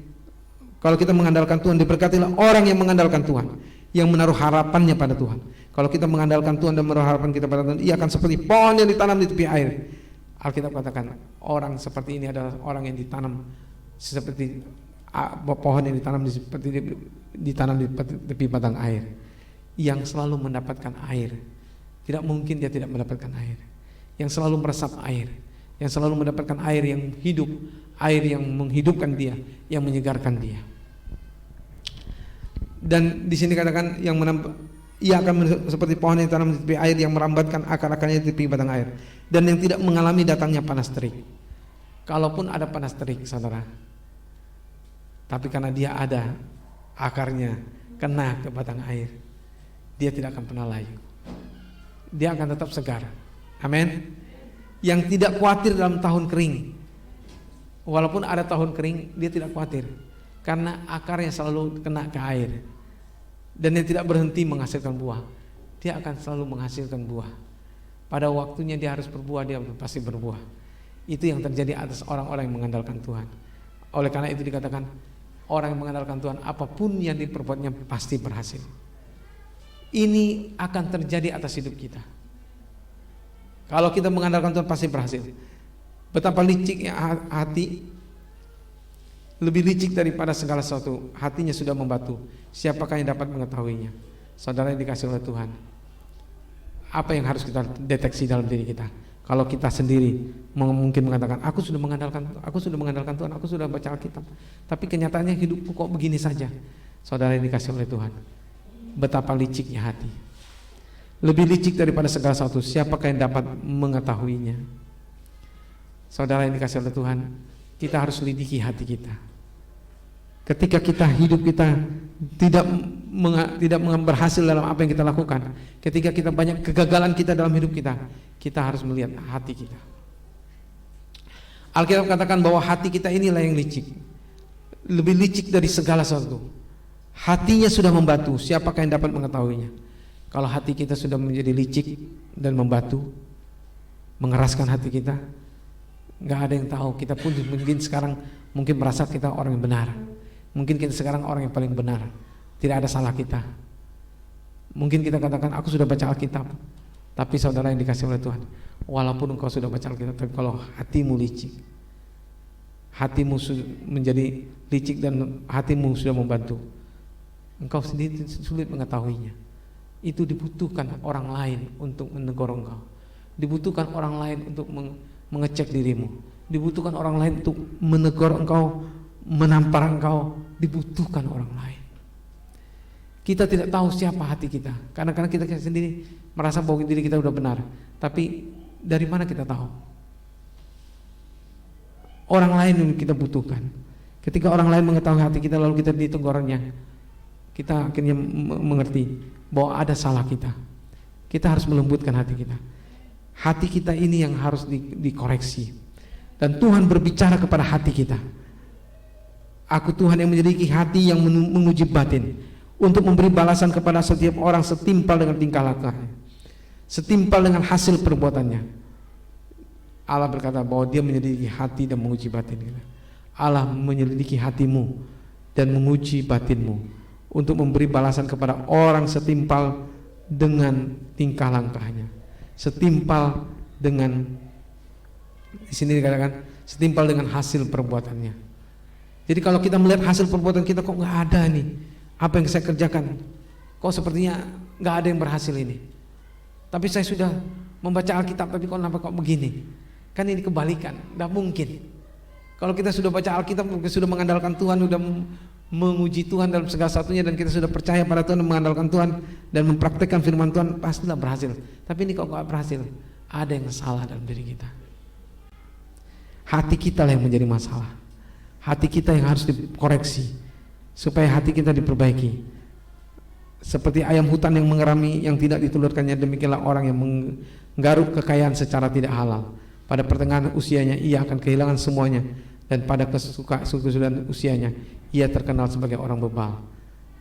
kalau kita mengandalkan Tuhan, diberkatilah orang yang mengandalkan Tuhan, yang menaruh harapannya pada Tuhan. Kalau kita mengandalkan Tuhan dan menaruh harapan kita pada Tuhan, ia akan seperti pohon yang ditanam di tepi air. Alkitab katakan orang seperti ini adalah orang yang ditanam seperti pohon yang ditanam di tepi padang air, yang selalu mendapatkan air. Tidak mungkin dia tidak mendapatkan air. Yang selalu meresap air, yang selalu mendapatkan air yang hidup, air yang menghidupkan dia, yang menyegarkan dia. Dan di sini katakan ia akan seperti pohon yang ditanam di tepi air, yang merambatkan akar-akarnya di tepi padang air, dan yang tidak mengalami datangnya panas terik. Kalaupun ada panas terik, saudara, tapi karena dia ada akarnya kena ke batang air, dia tidak akan pernah layu. Dia akan tetap segar. Amin. Yang tidak khawatir dalam tahun kering. Walaupun ada tahun kering, dia tidak khawatir, karena akarnya selalu kena ke air. Dan dia tidak berhenti menghasilkan buah. Dia akan selalu menghasilkan buah. Pada waktunya dia harus berbuah, dia pasti berbuah. Itu yang terjadi atas orang-orang yang mengandalkan Tuhan. Oleh karena itu dikatakan, orang yang mengandalkan Tuhan, apapun yang diperbuatnya pasti berhasil. Ini akan terjadi atas hidup kita. Kalau kita mengandalkan Tuhan pasti berhasil. Betapa liciknya hati, lebih licik daripada segala sesuatu. Hatinya sudah membatu. Siapakah yang dapat mengetahuinya? Saudara yang dikasihi oleh Tuhan, apa yang harus kita deteksi dalam diri kita? Kalau kita sendiri mungkin mengatakan, aku sudah mengandalkan Tuhan, aku sudah baca Alkitab, tapi kenyataannya hidupku kok begini saja. Saudara yang dikasihi oleh Tuhan, betapa liciknya hati. Lebih licik daripada segala sesuatu. Siapakah yang dapat mengetahuinya? Saudara yang dikasihi oleh Tuhan, kita harus lidiki hati kita. Ketika hidup kita tidak berhasil dalam apa yang kita lakukan, ketika kita banyak kegagalan kita dalam hidup kita, kita harus melihat hati kita. Alkitab katakan bahwa hati kita inilah yang licik, lebih licik dari segala sesuatu. Hatinya sudah membatu, siapakah yang dapat mengetahuinya? Kalau hati kita sudah menjadi licik dan membatu, mengeraskan hati kita, nggak ada yang tahu. Kita pun mungkin sekarang merasa kita orang yang benar. Mungkin kita sekarang orang yang paling benar, tidak ada salah kita. Mungkin kita katakan aku sudah baca Alkitab, tapi saudara yang dikasih oleh Tuhan, walaupun engkau sudah baca Alkitab, tapi kalau hatimu licik, hatimu menjadi licik dan hatimu sudah membantu, engkau sendiri sulit mengetahuinya. Itu dibutuhkan orang lain untuk menegur engkau, dibutuhkan orang lain untuk mengecek dirimu, dibutuhkan orang lain untuk menegur engkau, menampar engkau, dibutuhkan orang lain. Kita tidak tahu siapa hati kita, karena kita sendiri merasa bahwa diri kita sudah benar, tapi dari mana kita tahu? Orang lain yang kita butuhkan. Ketika orang lain mengetahui hati kita lalu kita ditegurnya, kita akhirnya mengerti bahwa ada salah kita. Kita harus melembutkan hati kita. Hati kita ini yang harus dikoreksi. Dan Tuhan berbicara kepada hati kita. Aku Tuhan yang menyelidiki hati, yang menguji batin, untuk memberi balasan kepada setiap orang setimpal dengan tingkah lakunya, setimpal dengan hasil perbuatannya. Allah berkata bahwa Dia menyelidiki hati dan menguji batin kita. Allah menyelidiki hatimu dan menguji batinmu untuk memberi balasan kepada orang setimpal dengan tingkah langkahnya, setimpal dengan, di sini dikatakan setimpal dengan hasil perbuatannya. Jadi kalau kita melihat hasil perbuatan kita, kok nggak ada nih, apa yang saya kerjakan, kok sepertinya nggak ada yang berhasil ini. Tapi saya sudah membaca Alkitab, tapi kok begini? Kan ini kebalikan, nggak mungkin. Kalau kita sudah baca Alkitab, sudah mengandalkan Tuhan, sudah menguji Tuhan dalam segala satunya, dan kita sudah percaya pada Tuhan, mengandalkan Tuhan dan mempraktekkan firman Tuhan, pastilah berhasil. Tapi ini kok nggak berhasil? Ada yang salah dalam diri kita. Hati kita lah yang menjadi masalah. Hati kita yang harus dikoreksi supaya hati kita diperbaiki. Seperti ayam hutan yang mengerami yang tidak ditelurkannya, demikianlah orang yang menggaruk kekayaan secara tidak halal. Pada pertengahan usianya ia akan kehilangan semuanya, dan pada kesudahan usianya ia terkenal sebagai orang bebal.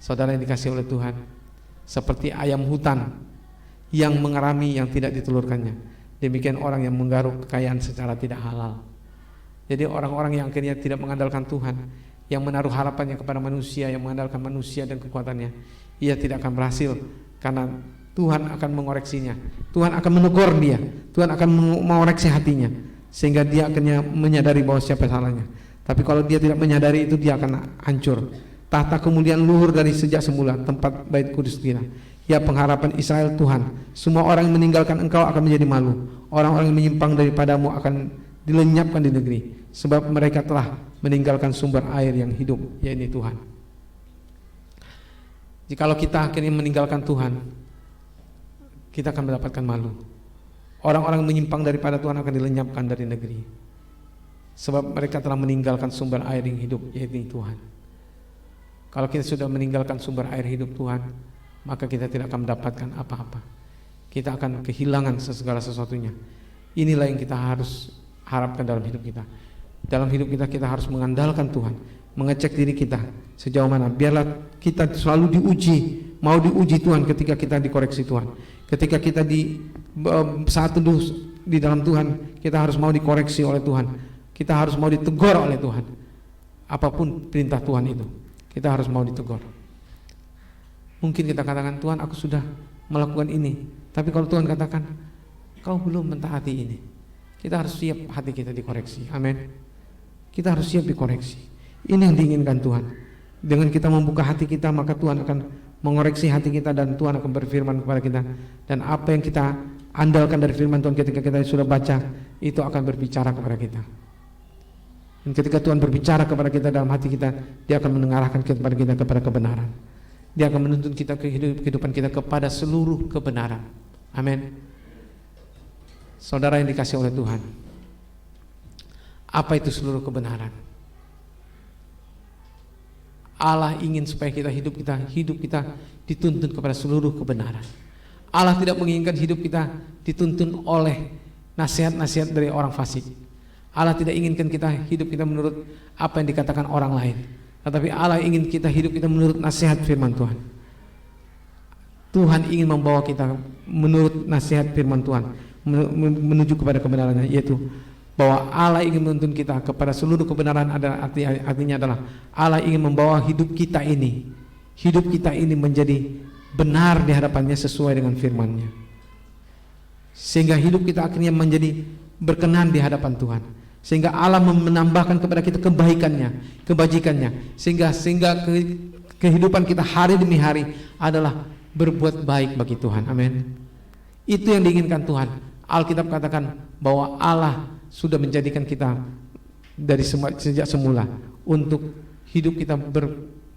Saudara yang dikasihi oleh Tuhan, seperti ayam hutan yang mengerami yang tidak ditelurkannya, demikian orang yang menggaruk kekayaan secara tidak halal. Jadi orang-orang yang akhirnya tidak mengandalkan Tuhan, yang menaruh harapannya kepada manusia, yang mengandalkan manusia dan kekuatannya, ia tidak akan berhasil, karena Tuhan akan mengoreksinya, Tuhan akan menegur dia, Tuhan akan mengoreksi hatinya, sehingga dia akhirnya menyadari bahwa siapa salahnya. Tapi kalau dia tidak menyadari itu, dia akan hancur. Tahta kemuliaan luhur dari sejak semula, tempat bait kudus kita. Ya pengharapan Israel Tuhan, semua orang yang meninggalkan engkau akan menjadi malu. Orang-orang yang menyimpang daripadamu akan dilenyapkan di negeri, sebab mereka telah meninggalkan sumber air yang hidup, yaitu Tuhan. Jikalau kita akhirnya meninggalkan Tuhan, kita akan mendapatkan malu. Orang-orang yang menyimpang daripada Tuhan akan dilenyapkan dari negeri, sebab mereka telah meninggalkan sumber air yang hidup, yaitu Tuhan. Kalau kita sudah meninggalkan sumber air hidup Tuhan, maka kita tidak akan mendapatkan apa-apa. Kita akan kehilangan segala sesuatunya. Inilah yang kita harus harapkan dalam hidup kita. Dalam hidup kita, kita harus mengandalkan Tuhan, mengecek diri kita sejauh mana. Biarlah kita selalu diuji, mau diuji Tuhan ketika kita dikoreksi Tuhan. Ketika kita saat teduh di dalam Tuhan, kita harus mau dikoreksi oleh Tuhan. Kita harus mau ditegur oleh Tuhan. Apapun perintah Tuhan itu, kita harus mau ditegur. Mungkin kita katakan, Tuhan aku sudah melakukan ini, tapi kalau Tuhan katakan kau belum mentaati ini, kita harus siap hati kita dikoreksi. Amin. Kita harus siap dikoreksi. Ini yang diinginkan Tuhan. Dengan kita membuka hati kita, maka Tuhan akan mengoreksi hati kita, dan Tuhan akan berfirman kepada kita. Dan apa yang kita andalkan dari firman Tuhan ketika kita sudah baca, itu akan berbicara kepada kita. Dan ketika Tuhan berbicara kepada kita dalam hati kita, Dia akan mengarahkan kepada kita kepada kebenaran. Dia akan menuntun kita ke kehidupan kita kepada seluruh kebenaran. Amin. Saudara yang dikasihi oleh Tuhan, apa itu seluruh kebenaran? Allah ingin supaya hidup kita dituntun kepada seluruh kebenaran. Allah tidak menginginkan hidup kita dituntun oleh nasihat-nasihat dari orang fasik. Allah tidak inginkan hidup kita menurut apa yang dikatakan orang lain, tetapi Allah ingin hidup kita menurut nasihat firman Tuhan. Tuhan ingin membawa kita menurut nasihat firman Tuhan, menuju kepada kebenarannya, yaitu bahwa Allah ingin menuntun kita kepada seluruh kebenaran, artinya adalah Allah ingin membawa hidup kita ini menjadi benar di hadapannya sesuai dengan firman-Nya, sehingga hidup kita akhirnya menjadi berkenan di hadapan Tuhan, sehingga Allah menambahkan kepada kita kebaikan-Nya, kebajikan-Nya, sehingga kehidupan kita hari demi hari adalah berbuat baik bagi Tuhan. Amin. Itu yang diinginkan Tuhan. Alkitab katakan bahwa Allah sudah menjadikan kita dari sejak semula untuk hidup kita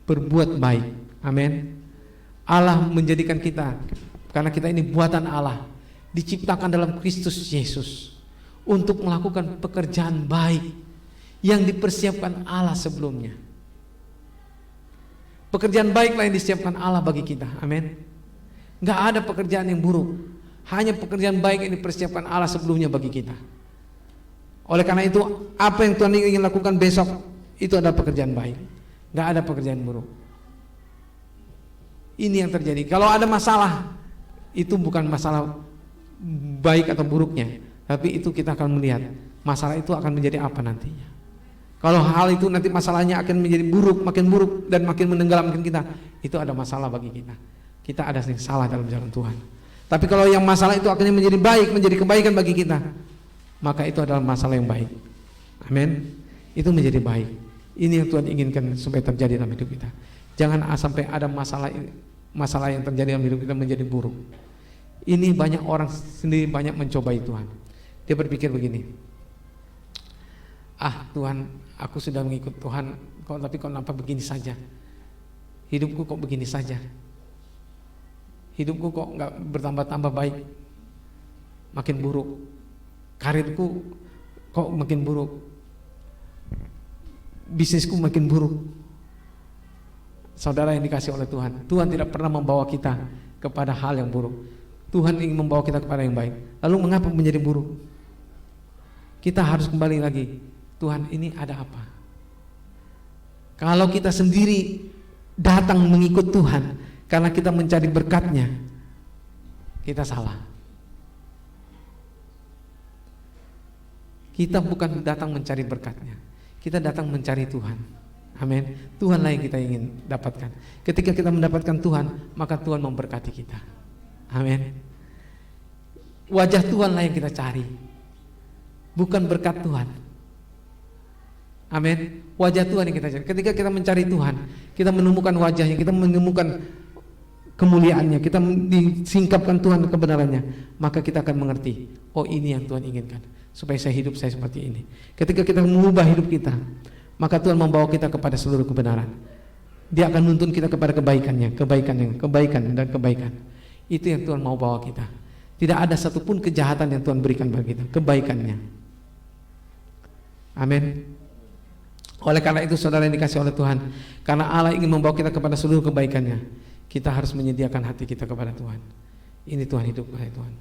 berbuat baik. Amin. Allah menjadikan kita, karena kita ini buatan Allah, diciptakan dalam Kristus Yesus untuk melakukan pekerjaan baik yang dipersiapkan Allah sebelumnya. Pekerjaan baiklah yang disiapkan Allah bagi kita. Amin. Gak ada pekerjaan yang buruk, hanya pekerjaan baik yang dipersiapkan Allah sebelumnya bagi kita. Oleh karena itu, apa yang Tuhan ingin lakukan besok itu adalah pekerjaan baik. Gak ada pekerjaan buruk. Ini yang terjadi. Kalau ada masalah, itu bukan masalah baik atau buruknya, tapi itu kita akan melihat masalah itu akan menjadi apa nantinya. Kalau hal itu nanti masalahnya akan menjadi buruk, makin buruk dan makin menenggelamkan kita, itu ada masalah bagi kita. Kita ada yang salah dalam jalan Tuhan. Tapi kalau yang masalah itu akhirnya menjadi baik, menjadi kebaikan bagi kita, maka itu adalah masalah yang baik. Amin. Itu menjadi baik. Ini yang Tuhan inginkan supaya terjadi dalam hidup kita. Jangan sampai ada masalah yang terjadi dalam hidup kita menjadi buruk. Ini banyak orang sendiri banyak mencobai Tuhan. Dia berpikir begini, Tuhan, aku sudah mengikut Tuhan, tapi kok kenapa begini saja? Hidupku kok begini saja? Hidupku kok nggak bertambah-tambah baik, makin buruk. Karirku kok makin buruk, bisnisku makin buruk. Saudara yang dikasih oleh Tuhan, Tuhan tidak pernah membawa kita kepada hal yang buruk. Tuhan ingin membawa kita kepada yang baik. Lalu mengapa menjadi buruk? Kita harus kembali lagi, Tuhan, ini ada apa? Kalau kita sendiri datang mengikut Tuhan karena kita mencari berkat-Nya, kita salah. Kita bukan datang mencari berkat-Nya, kita datang mencari Tuhan. Amin. Tuhanlah yang kita ingin dapatkan. Ketika kita mendapatkan Tuhan, maka Tuhan memberkati kita. Amin. Wajah Tuhanlah yang kita cari, bukan berkat Tuhan. Amin. Wajah Tuhan yang kita cari. Ketika kita mencari Tuhan, kita menemukan wajahnya, kita menemukan kemuliaannya, kita disingkapkan Tuhan kebenarannya, maka kita akan mengerti, oh ini yang Tuhan inginkan, supaya hidup saya seperti ini. Ketika kita mengubah hidup kita, maka Tuhan membawa kita kepada seluruh kebenaran. Dia akan menuntun kita kepada kebaikan dan kebaikan. Itu yang Tuhan mau bawa kita. Tidak ada satupun kejahatan yang Tuhan berikan bagi kita, kebaikannya. Amin. Oleh karena itu, saudara yang dikasih oleh Tuhan, karena Allah ingin membawa kita kepada seluruh kebaikannya, kita harus menyediakan hati kita kepada Tuhan. Ini Tuhan, hidup saya Tuhan,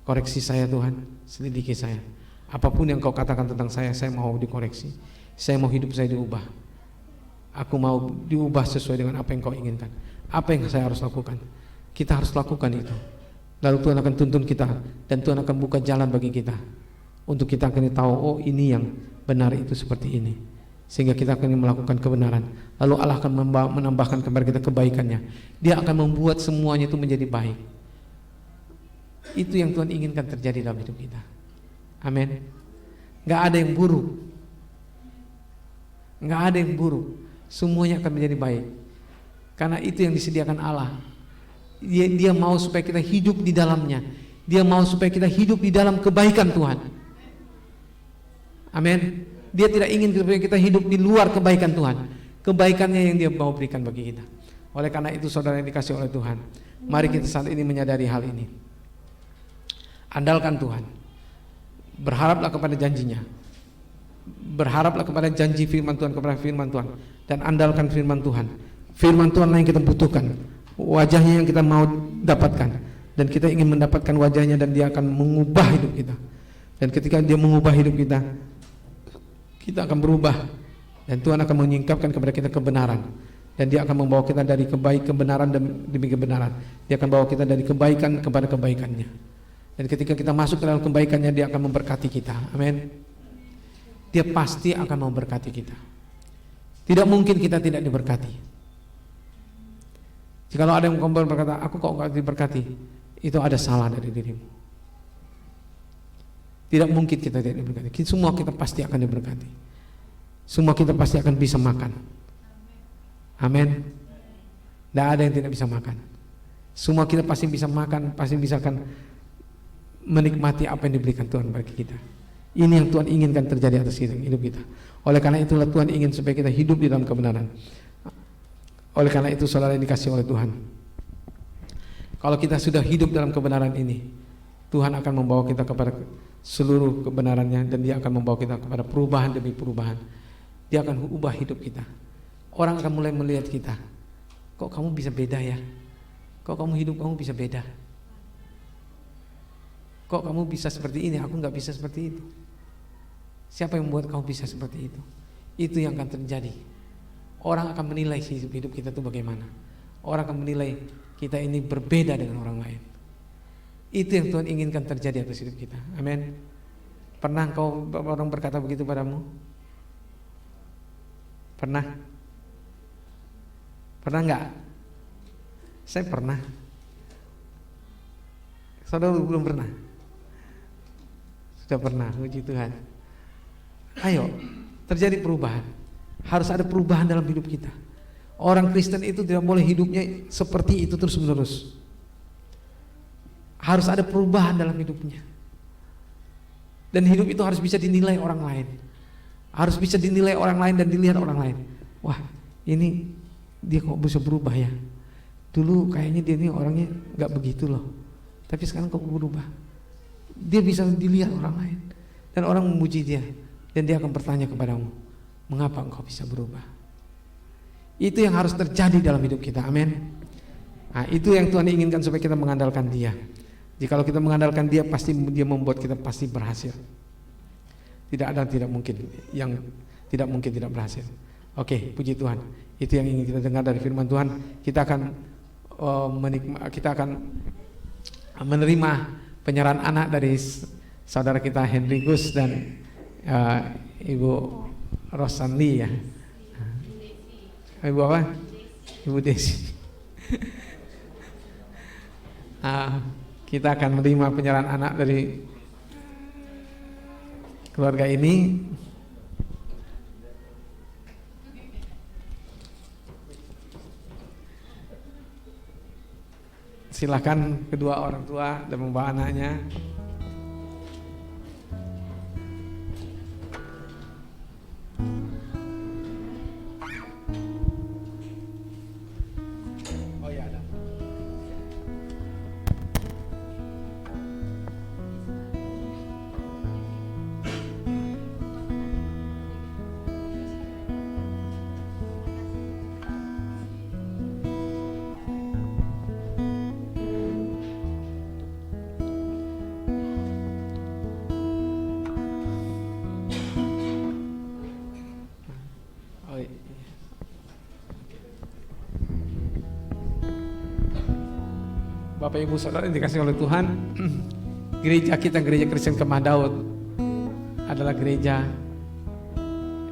koreksi saya Tuhan, selidiki saya. Apapun yang kau katakan tentang saya mau dikoreksi. Saya mau hidup saya diubah. Aku mau diubah sesuai dengan apa yang kau inginkan. Apa yang saya harus lakukan? Kita harus lakukan itu. Lalu Tuhan akan tuntun kita, dan Tuhan akan buka jalan bagi kita, untuk kita akan tahu, oh ini yang benar itu seperti ini, sehingga kita akan melakukan kebenaran. Lalu Allah akan menambahkan kepada kita kebaikannya. Dia akan membuat semuanya itu menjadi baik. Itu yang Tuhan inginkan terjadi dalam hidup kita. Amin. Gak ada yang buruk, gak ada yang buruk, semuanya akan menjadi baik, karena itu yang disediakan Allah. Dia mau supaya kita hidup di dalamnya. Dia mau supaya kita hidup di dalam kebaikan Tuhan. Amin. Dia tidak ingin supaya kita hidup di luar kebaikan Tuhan. Kebaikannya yang Dia mau berikan bagi kita. Oleh karena itu, saudara yang dikasih oleh Tuhan, mari kita saat ini menyadari hal ini. Andalkan Tuhan, berharaplah kepada janjinya, berharaplah kepada janji firman Tuhan, kepada firman Tuhan, dan andalkan firman Tuhan. Firman Tuhan yang kita butuhkan, wajahnya yang kita mau dapatkan, dan kita ingin mendapatkan wajahnya, dan Dia akan mengubah hidup kita. Dan ketika Dia mengubah hidup kita, kita akan berubah, dan Tuhan akan menyingkapkan kepada kita kebenaran, dan Dia akan membawa kita dari kebenaran demi kebenaran. Dia akan bawa kita dari kebaikan kepada kebaikannya, Dan ketika kita masuk ke dalam kebaikannya, Dia akan memberkati kita. Amin. Dia pasti akan memberkati kita. Tidak mungkin kita tidak diberkati. Jikalau ada yang berkata, aku kok gak diberkati, itu ada salah dari dirimu. Tidak mungkin kita tidak diberkati. Semua kita pasti akan diberkati. Semua kita pasti akan bisa makan. Amin. Tidak ada yang tidak bisa makan. Semua kita pasti bisa makan, pasti bisa akan menikmati apa yang diberikan Tuhan bagi kita. Ini yang Tuhan inginkan terjadi atas hidup kita. Oleh karena itulah Tuhan ingin supaya kita hidup di dalam kebenaran. Oleh karena itu saudara yang dikasihi oleh Tuhan, kalau kita sudah hidup dalam kebenaran ini, Tuhan akan membawa kita kepada seluruh kebenarannya, dan Dia akan membawa kita kepada perubahan demi perubahan. Dia akan ubah hidup kita. Orang akan mulai melihat kita, kok kamu bisa beda ya? Kok kamu hidup kamu bisa beda? Kok kamu bisa seperti ini, aku gak bisa seperti itu. Siapa yang membuat kamu bisa seperti itu? Itu yang akan terjadi. Orang akan menilai hidup kita itu bagaimana. Orang akan menilai kita ini berbeda dengan orang lain. Itu yang Tuhan inginkan terjadi atas hidup kita. Amin. Pernah orang berkata begitu padamu? Pernah? Pernah enggak? Saya pernah. Saudara belum pernah? Sudah pernah, puji Tuhan. Ayo, terjadi perubahan. Harus ada perubahan dalam hidup kita. Orang Kristen itu tidak boleh hidupnya seperti itu terus menerus. Harus ada perubahan dalam hidupnya. Dan hidup itu harus bisa dinilai orang lain. Harus bisa dinilai orang lain dan dilihat orang lain. Wah, ini dia kok bisa berubah ya. Dulu kayaknya dia ini orangnya gak begitu loh, tapi sekarang kok berubah. Dia bisa dilihat orang lain, dan orang memuji dia, dan dia akan bertanya kepadamu, mengapa engkau bisa berubah? Itu yang harus terjadi dalam hidup kita. Amin. Nah, itu yang Tuhan inginkan supaya kita mengandalkan Dia. Jikalau kita mengandalkan Dia, pasti Dia membuat kita pasti berhasil. Tidak ada tidak mungkin yang tidak mungkin tidak berhasil. Oke, puji Tuhan. Itu yang ingin kita dengar dari firman Tuhan. Kita akan menerima penyerahan anak dari saudara kita Hendrikus dan Ibu Rosanli ya. Ibu apa? Ibu Desi. Kita akan menerima penyerahan anak dari keluarga ini. Silakan kedua orang tua dan membawa anaknya. Oh ya ada. Bapak Ibu Saudara yang dikasihi oleh Tuhan, gereja kita, gereja Kristen Kemah Daud adalah gereja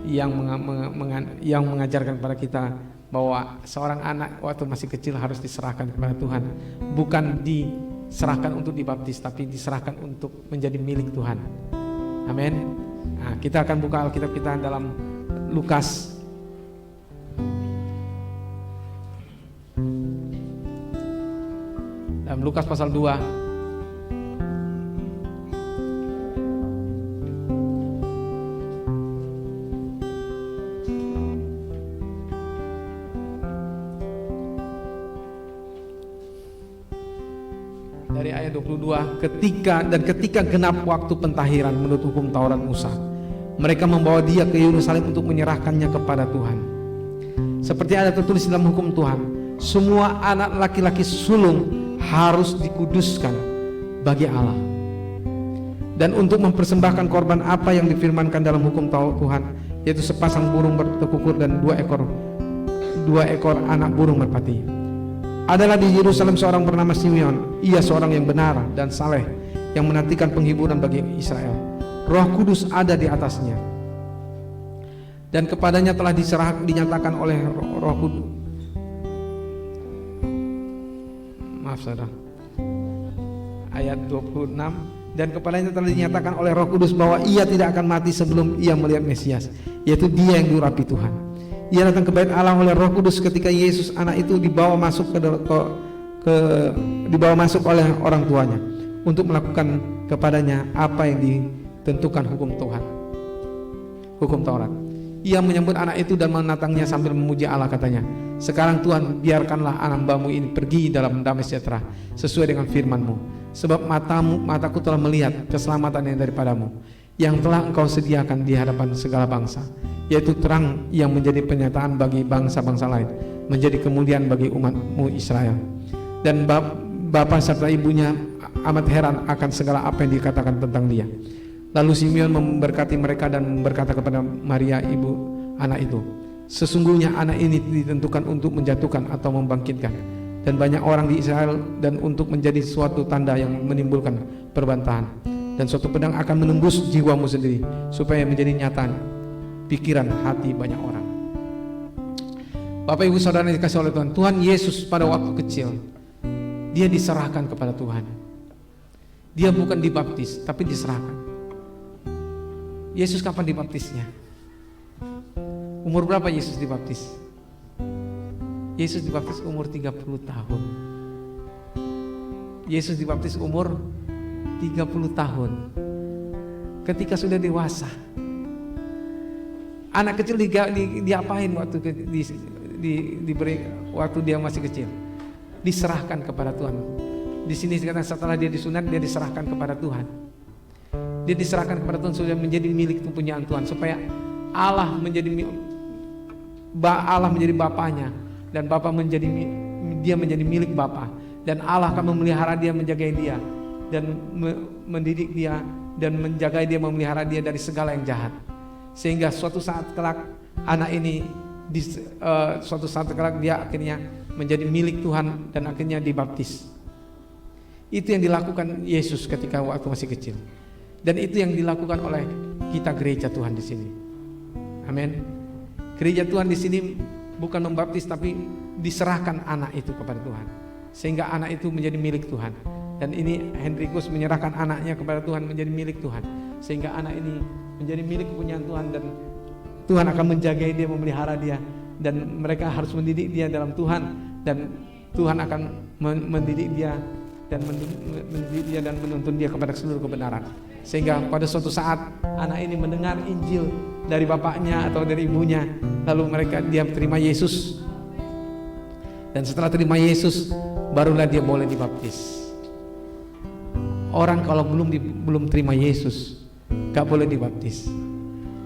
yang mengajarkan kepada kita bahwa seorang anak waktu masih kecil harus diserahkan kepada Tuhan. Bukan diserahkan untuk dibaptis, tapi diserahkan untuk menjadi milik Tuhan. Amin. Nah, kita akan buka Alkitab kita dalam Lukas Lukas pasal 2. Dari ayat 22, ketika genap waktu pentahiran menurut hukum Taurat Musa, mereka membawa dia ke Yerusalem untuk menyerahkannya kepada Tuhan. Seperti ada tertulis dalam hukum Tuhan, semua anak laki-laki sulung harus dikuduskan bagi Allah. Dan untuk mempersembahkan korban apa yang difirmankan dalam hukum Tuhan, yaitu sepasang burung bertekukur dan dua ekor anak burung merpati. Adalah di Yerusalem seorang bernama Simeon. Ia seorang yang benar dan saleh, yang menantikan penghiburan bagi Israel. Roh Kudus ada di atasnya, dan kepadanya telah dinyatakan oleh Roh Kudus. Maaf saudara, ayat 26, dan kepadanya telah dinyatakan oleh Roh Kudus bahwa ia tidak akan mati sebelum ia melihat Mesias, yaitu dia yang diurapi Tuhan. Ia datang ke bait Allah oleh Roh Kudus ketika Yesus anak itu dibawa masuk dibawa masuk oleh orang tuanya untuk melakukan kepadanya apa yang ditentukan hukum Tuhan, hukum Taurat. Ia menyambut anak itu dan menatangnya sambil memuji Allah, katanya, sekarang Tuhan, biarkanlah hamba-Mu ini pergi dalam damai sejahtera sesuai dengan firman-Mu, sebab mataku telah melihat keselamatan yang daripadamu, yang telah Engkau sediakan di hadapan segala bangsa, yaitu terang yang menjadi penyataan bagi bangsa-bangsa lain, menjadi kemuliaan bagi umat-Mu Israel. Dan bapa serta ibunya amat heran akan segala apa yang dikatakan tentang dia. Lalu Simeon memberkati mereka dan berkata kepada Maria ibu anak itu, sesungguhnya anak ini ditentukan untuk menjatuhkan atau membangkitkan dan banyak orang di Israel, dan untuk menjadi suatu tanda yang menimbulkan perbantahan, dan suatu pedang akan menembus jiwamu sendiri, supaya menjadi nyata pikiran hati banyak orang. Bapak ibu saudara yang dikasihi oleh Tuhan, Tuhan Yesus pada waktu kecil dia diserahkan kepada Tuhan. Dia bukan dibaptis, tapi diserahkan. Yesus kapan dibaptisnya? Umur berapa Yesus dibaptis? Yesus dibaptis umur 30 tahun. Yesus dibaptis umur 30 tahun. Ketika sudah dewasa, anak kecil diapain waktu diberi waktu dia masih kecil? Diserahkan kepada Tuhan. Di sini setelah dia disunat, dia diserahkan kepada Tuhan. Dia diserahkan kepada Tuhan sudah menjadi milik kepunyaan Tuhan, supaya Allah menjadi bapaknya, dan Bapa menjadi milik Bapa, dan Allah akan memelihara dia, menjaga dia, dan mendidik dia, dan menjaga dia, memelihara dia dari segala yang jahat. Sehingga suatu saat kelak anak ini dia akhirnya menjadi milik Tuhan dan akhirnya dibaptis. Itu yang dilakukan Yesus ketika waktu masih kecil. Dan itu yang dilakukan oleh kita gereja Tuhan di sini. Amin. Gereja Tuhan di sini bukan membaptis, tapi diserahkan anak itu kepada Tuhan, sehingga anak itu menjadi milik Tuhan. Dan ini Hendrikus menyerahkan anaknya kepada Tuhan, menjadi milik Tuhan, sehingga anak ini menjadi milik kepunyaan Tuhan, dan Tuhan akan menjaga dia, memelihara dia, dan mereka harus mendidik dia dalam Tuhan, dan Tuhan akan mendidik dia dan mendidik dia dan menuntun dia kepada seluruh kebenaran. Sehingga pada suatu saat anak ini mendengar Injil dari bapaknya atau dari ibunya, lalu dia terima Yesus. Dan setelah terima Yesus, barulah dia boleh dibaptis. Orang kalau belum terima Yesus, gak boleh dibaptis.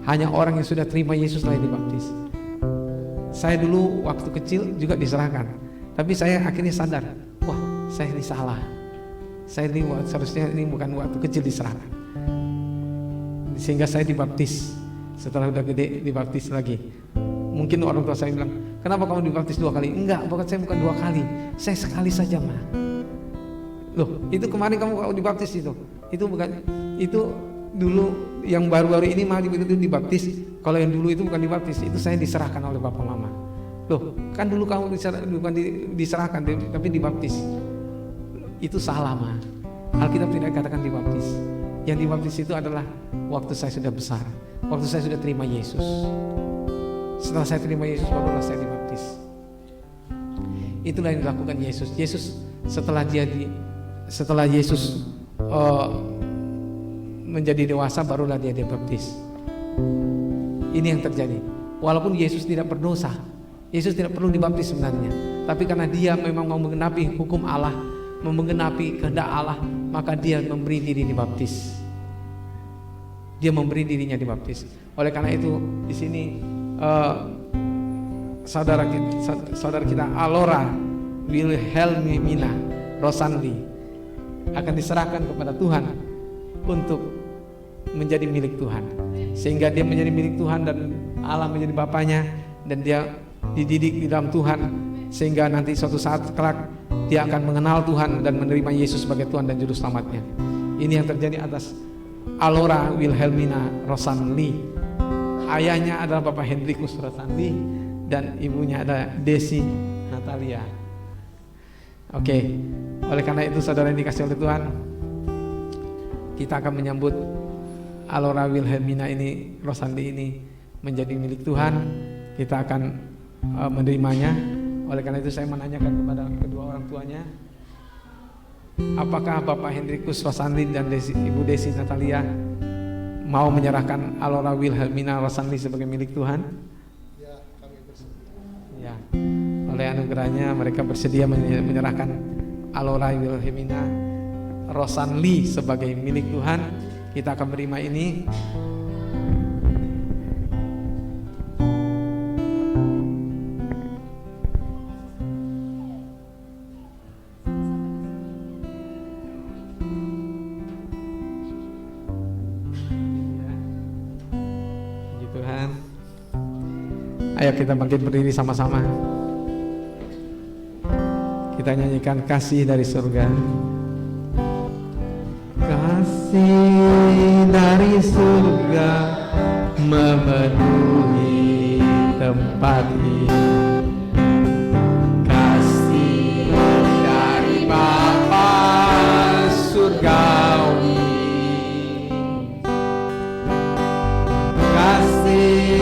Hanya orang yang sudah terima Yesus lah yang dibaptis. Saya dulu waktu kecil juga diserahkan, tapi saya akhirnya sadar, wah saya ini salah. Saya ini seharusnya ini bukan waktu kecil diserahkan. Sehingga saya dibaptis. Setelah udah gede dibaptis lagi. Mungkin orang tua saya bilang, kenapa kamu dibaptis 2 kali? Enggak, saya bukan 2 kali, saya sekali saja mah. Loh, itu kemarin kamu dibaptis itu bukan, itu dulu yang baru-baru ini mah itu dibaptis. Kalau yang dulu itu bukan dibaptis, itu saya diserahkan oleh bapak mama. Loh, kan dulu kamu bukan diserahkan, tapi dibaptis. Itu salah mah. Alkitab tidak katakan dibaptis. Yang dibaptis itu adalah waktu saya sudah besar, waktu saya sudah terima Yesus. Setelah saya terima Yesus, barulah saya dibaptis. Itulah yang dilakukan Yesus. Yesus setelah Yesus menjadi dewasa, barulah dia dibaptis. Ini yang terjadi. Walaupun Yesus tidak berdosa, Yesus tidak perlu dibaptis sebenarnya, tapi karena dia memang mau menggenapi hukum Allah, mau menggenapi kehendak Allah, maka dia memberi diri dibaptis. Dia memberi dirinya dibaptis. Oleh karena itu di sini saudara kita Alora Wilhelmina Rosanli akan diserahkan kepada Tuhan untuk menjadi milik Tuhan, sehingga dia menjadi milik Tuhan dan Allah menjadi bapaknya, dan dia dididik di dalam Tuhan, sehingga nanti suatu saat kelak dia akan mengenal Tuhan dan menerima Yesus sebagai Tuhan dan Juru Selamatnya. Ini yang terjadi atas Alora Wilhelmina Rosanli. Ayahnya adalah Bapak Hendrikus Rosanli dan ibunya ada Desi Natalia. Oke, oleh karena itu saudara yang dikasih oleh Tuhan, kita akan menyambut Alora Wilhelmina ini, Rosanli ini menjadi milik Tuhan. Kita akan menerimanya. Oleh karena itu saya menanyakan kepada kedua orang tuanya, apakah Bapak Hendrikus Rosanli dan Ibu Desi Natalia mau menyerahkan Alora Wilhelmina Rosanli sebagai milik Tuhan? Ya, kami bersedia. Ya, oleh anugerahnya mereka bersedia menyerahkan Alora Wilhelmina Rosanli sebagai milik Tuhan. Kita akan menerima ini. Ayo kita bangkit berdiri sama-sama. Kita nyanyikan kasih dari surga. Kasih dari surga memenuhi tempat ini. Kasih dari Bapa surgawi. Kasih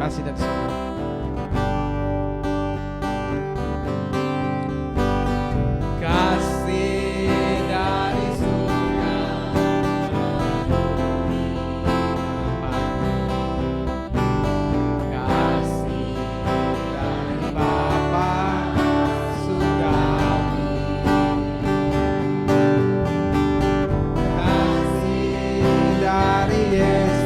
kasih dari surga. Kasih dari surga kasih dari Bapa surgawi, kasih dari Yesus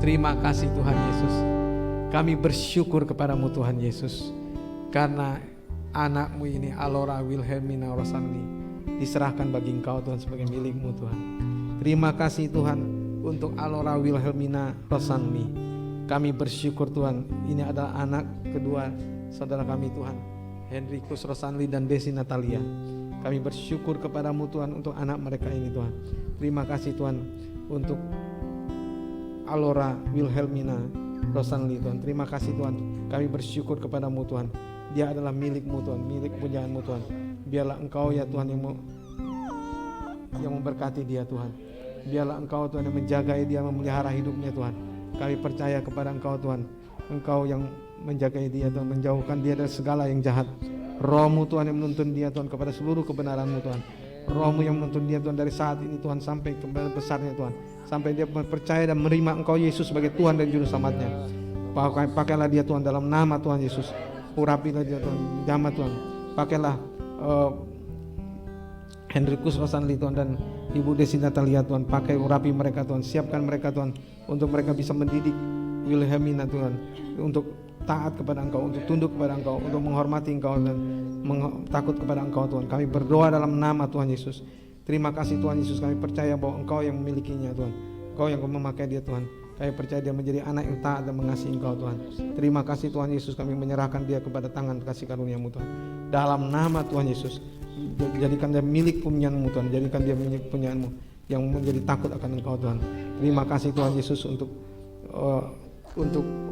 Terima kasih Tuhan Yesus. Kami bersyukur kepadamu Tuhan Yesus, karena anakmu ini Alora Wilhelmina Rosanli diserahkan bagi Engkau Tuhan sebagai milikmu Tuhan. Terima kasih Tuhan untuk Alora Wilhelmina Rosanli. Kami bersyukur Tuhan, ini adalah anak kedua saudara kami Tuhan, Hendrikus Rosanli dan Desi Natalia. Kami bersyukur kepadamu Tuhan untuk anak mereka ini Tuhan. Terima kasih Tuhan untuk Alora Wilhelmina Rosanli Tuhan. Terima kasih Tuhan Kami bersyukur kepadamu Tuhan. Dia adalah milik-Mu Tuhan, milik punyaan-Mu Tuhan. Biarlah Engkau ya Tuhan yang memberkati dia Tuhan. Biarlah Engkau Tuhan yang menjaga dia, memelihara hidupnya Tuhan. Kami percaya kepada Engkau Tuhan. Engkau yang menjaga dia Tuhan, menjauhkan dia dari segala yang jahat. Roh-Mu Tuhan yang menuntun dia Tuhan kepada seluruh kebenaran-Mu Tuhan. Roh-Mu yang menuntun dia Tuhan dari saat ini Tuhan sampai kepada besarnya Tuhan, sampai dia percaya dan menerima Engkau Yesus sebagai Tuhan dan Juru Selamatnya. Pakailah dia Tuhan dalam nama Tuhan Yesus. Urapilah dia Tuhan, nama Tuhan. Pakailah Hendrikus Rosanli Tuhan dan Ibu Desi Natalia Tuhan. Pakai urapi mereka Tuhan, siapkan mereka Tuhan untuk mereka bisa mendidik Wilhelmina Tuhan untuk taat kepada Engkau, untuk tunduk kepada Engkau, untuk menghormati Engkau dan takut kepada Engkau Tuhan. Kami berdoa dalam nama Tuhan Yesus. Terima kasih Tuhan Yesus, kami percaya bahwa Engkau yang memilikinya Tuhan. Engkau yang memakai dia Tuhan. Kami percaya dia menjadi anak yang taat dan mengasihi Engkau Tuhan. Terima kasih Tuhan Yesus, kami menyerahkan dia kepada tangan kasih karunia-Mu Tuhan. Dalam nama Tuhan Yesus, jadikan dia milik punyaan-Mu Tuhan. Jadikan dia milik punyaan-Mu yang menjadi takut akan Engkau Tuhan. Terima kasih Tuhan Yesus untuk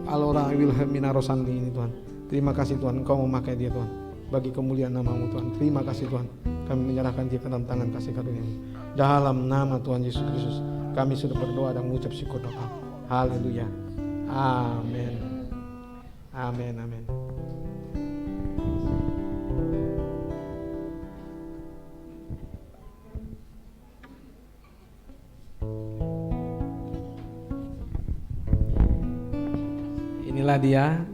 Alora Wilhelmina Rosanli ini Tuhan. Terima kasih Tuhan, Engkau memakai dia Tuhan bagi kemuliaan nama-Mu Tuhan. Terima kasih Tuhan, kami menyerahkan dia ke dalam tangan kasih karunia-Mu. Dalam nama Tuhan Yesus Kristus kami sudah berdoa dan mengucap syukur doa. Haleluya. Amin. Amin. Amin. Inilah dia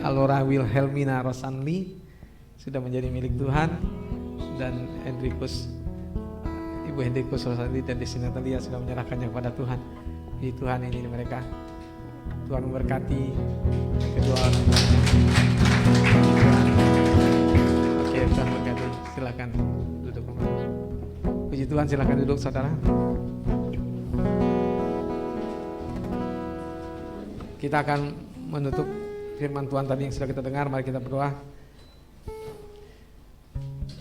Alora Wilhelmina Rosanli, sudah menjadi milik Tuhan, dan Ibu Hendrikus Rosanli dan Desi Natalia sudah menyerahkannya kepada Tuhan. Di Tuhan ini mereka. Tuhan memberkati kedua orang. Oke, Tuhan memberkati. Silakan duduk kembali. Puji Tuhan, silakan duduk saudara. Kita akan menutup firman Tuhan tadi yang sudah kita dengar. Mari kita berdoa.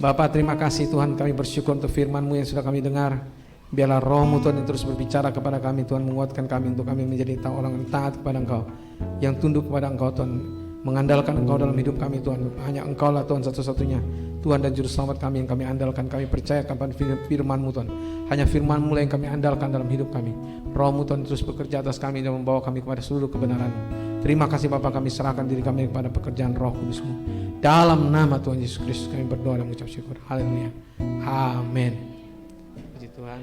Bapa, terima kasih Tuhan, kami bersyukur untuk firman-Mu yang sudah kami dengar. Biarlah Roh-Mu Tuhan yang terus berbicara kepada kami Tuhan, menguatkan kami untuk kami menjadi orang yang taat kepada Engkau, yang tunduk kepada Engkau Tuhan, mengandalkan Engkau dalam hidup kami Tuhan. Hanya Engkau lah Tuhan satu-satunya Tuhan dan Juru Selamat kami yang kami andalkan. Kami percaya kepada firman-Mu Tuhan. Hanya firman-Mu lah yang kami andalkan dalam hidup kami. Roh-Mu Tuhan terus bekerja atas kami dan membawa kami kepada seluruh kebenaran-Mu. Terima kasih Bapa, kami serahkan diri kami kepada pekerjaan Roh Kudus-Mu. Dalam nama Tuhan Yesus Kristus kami berdoa dan mengucap syukur. Haleluya. Amin. Puji Tuhan.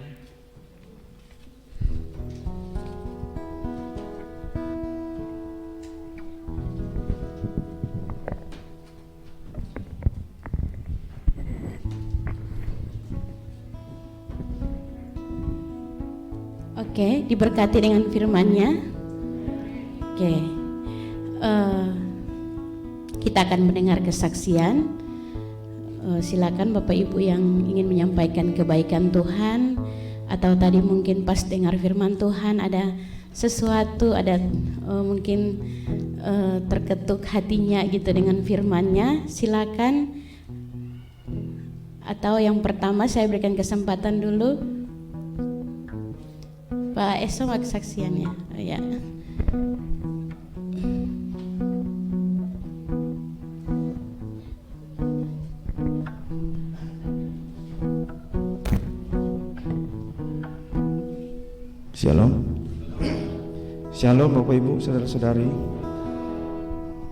Oke, diberkati dengan firman-Nya. Oke, kita akan mendengar kesaksian. Silakan Bapak Ibu yang ingin menyampaikan kebaikan Tuhan, atau tadi mungkin pas dengar firman Tuhan ada sesuatu, ada mungkin terketuk hatinya gitu dengan firman-Nya, silakan. Atau yang pertama saya berikan kesempatan dulu Pak Eso kesaksiannya. Ya. Shalom. Shalom Bapak Ibu, saudara-saudari.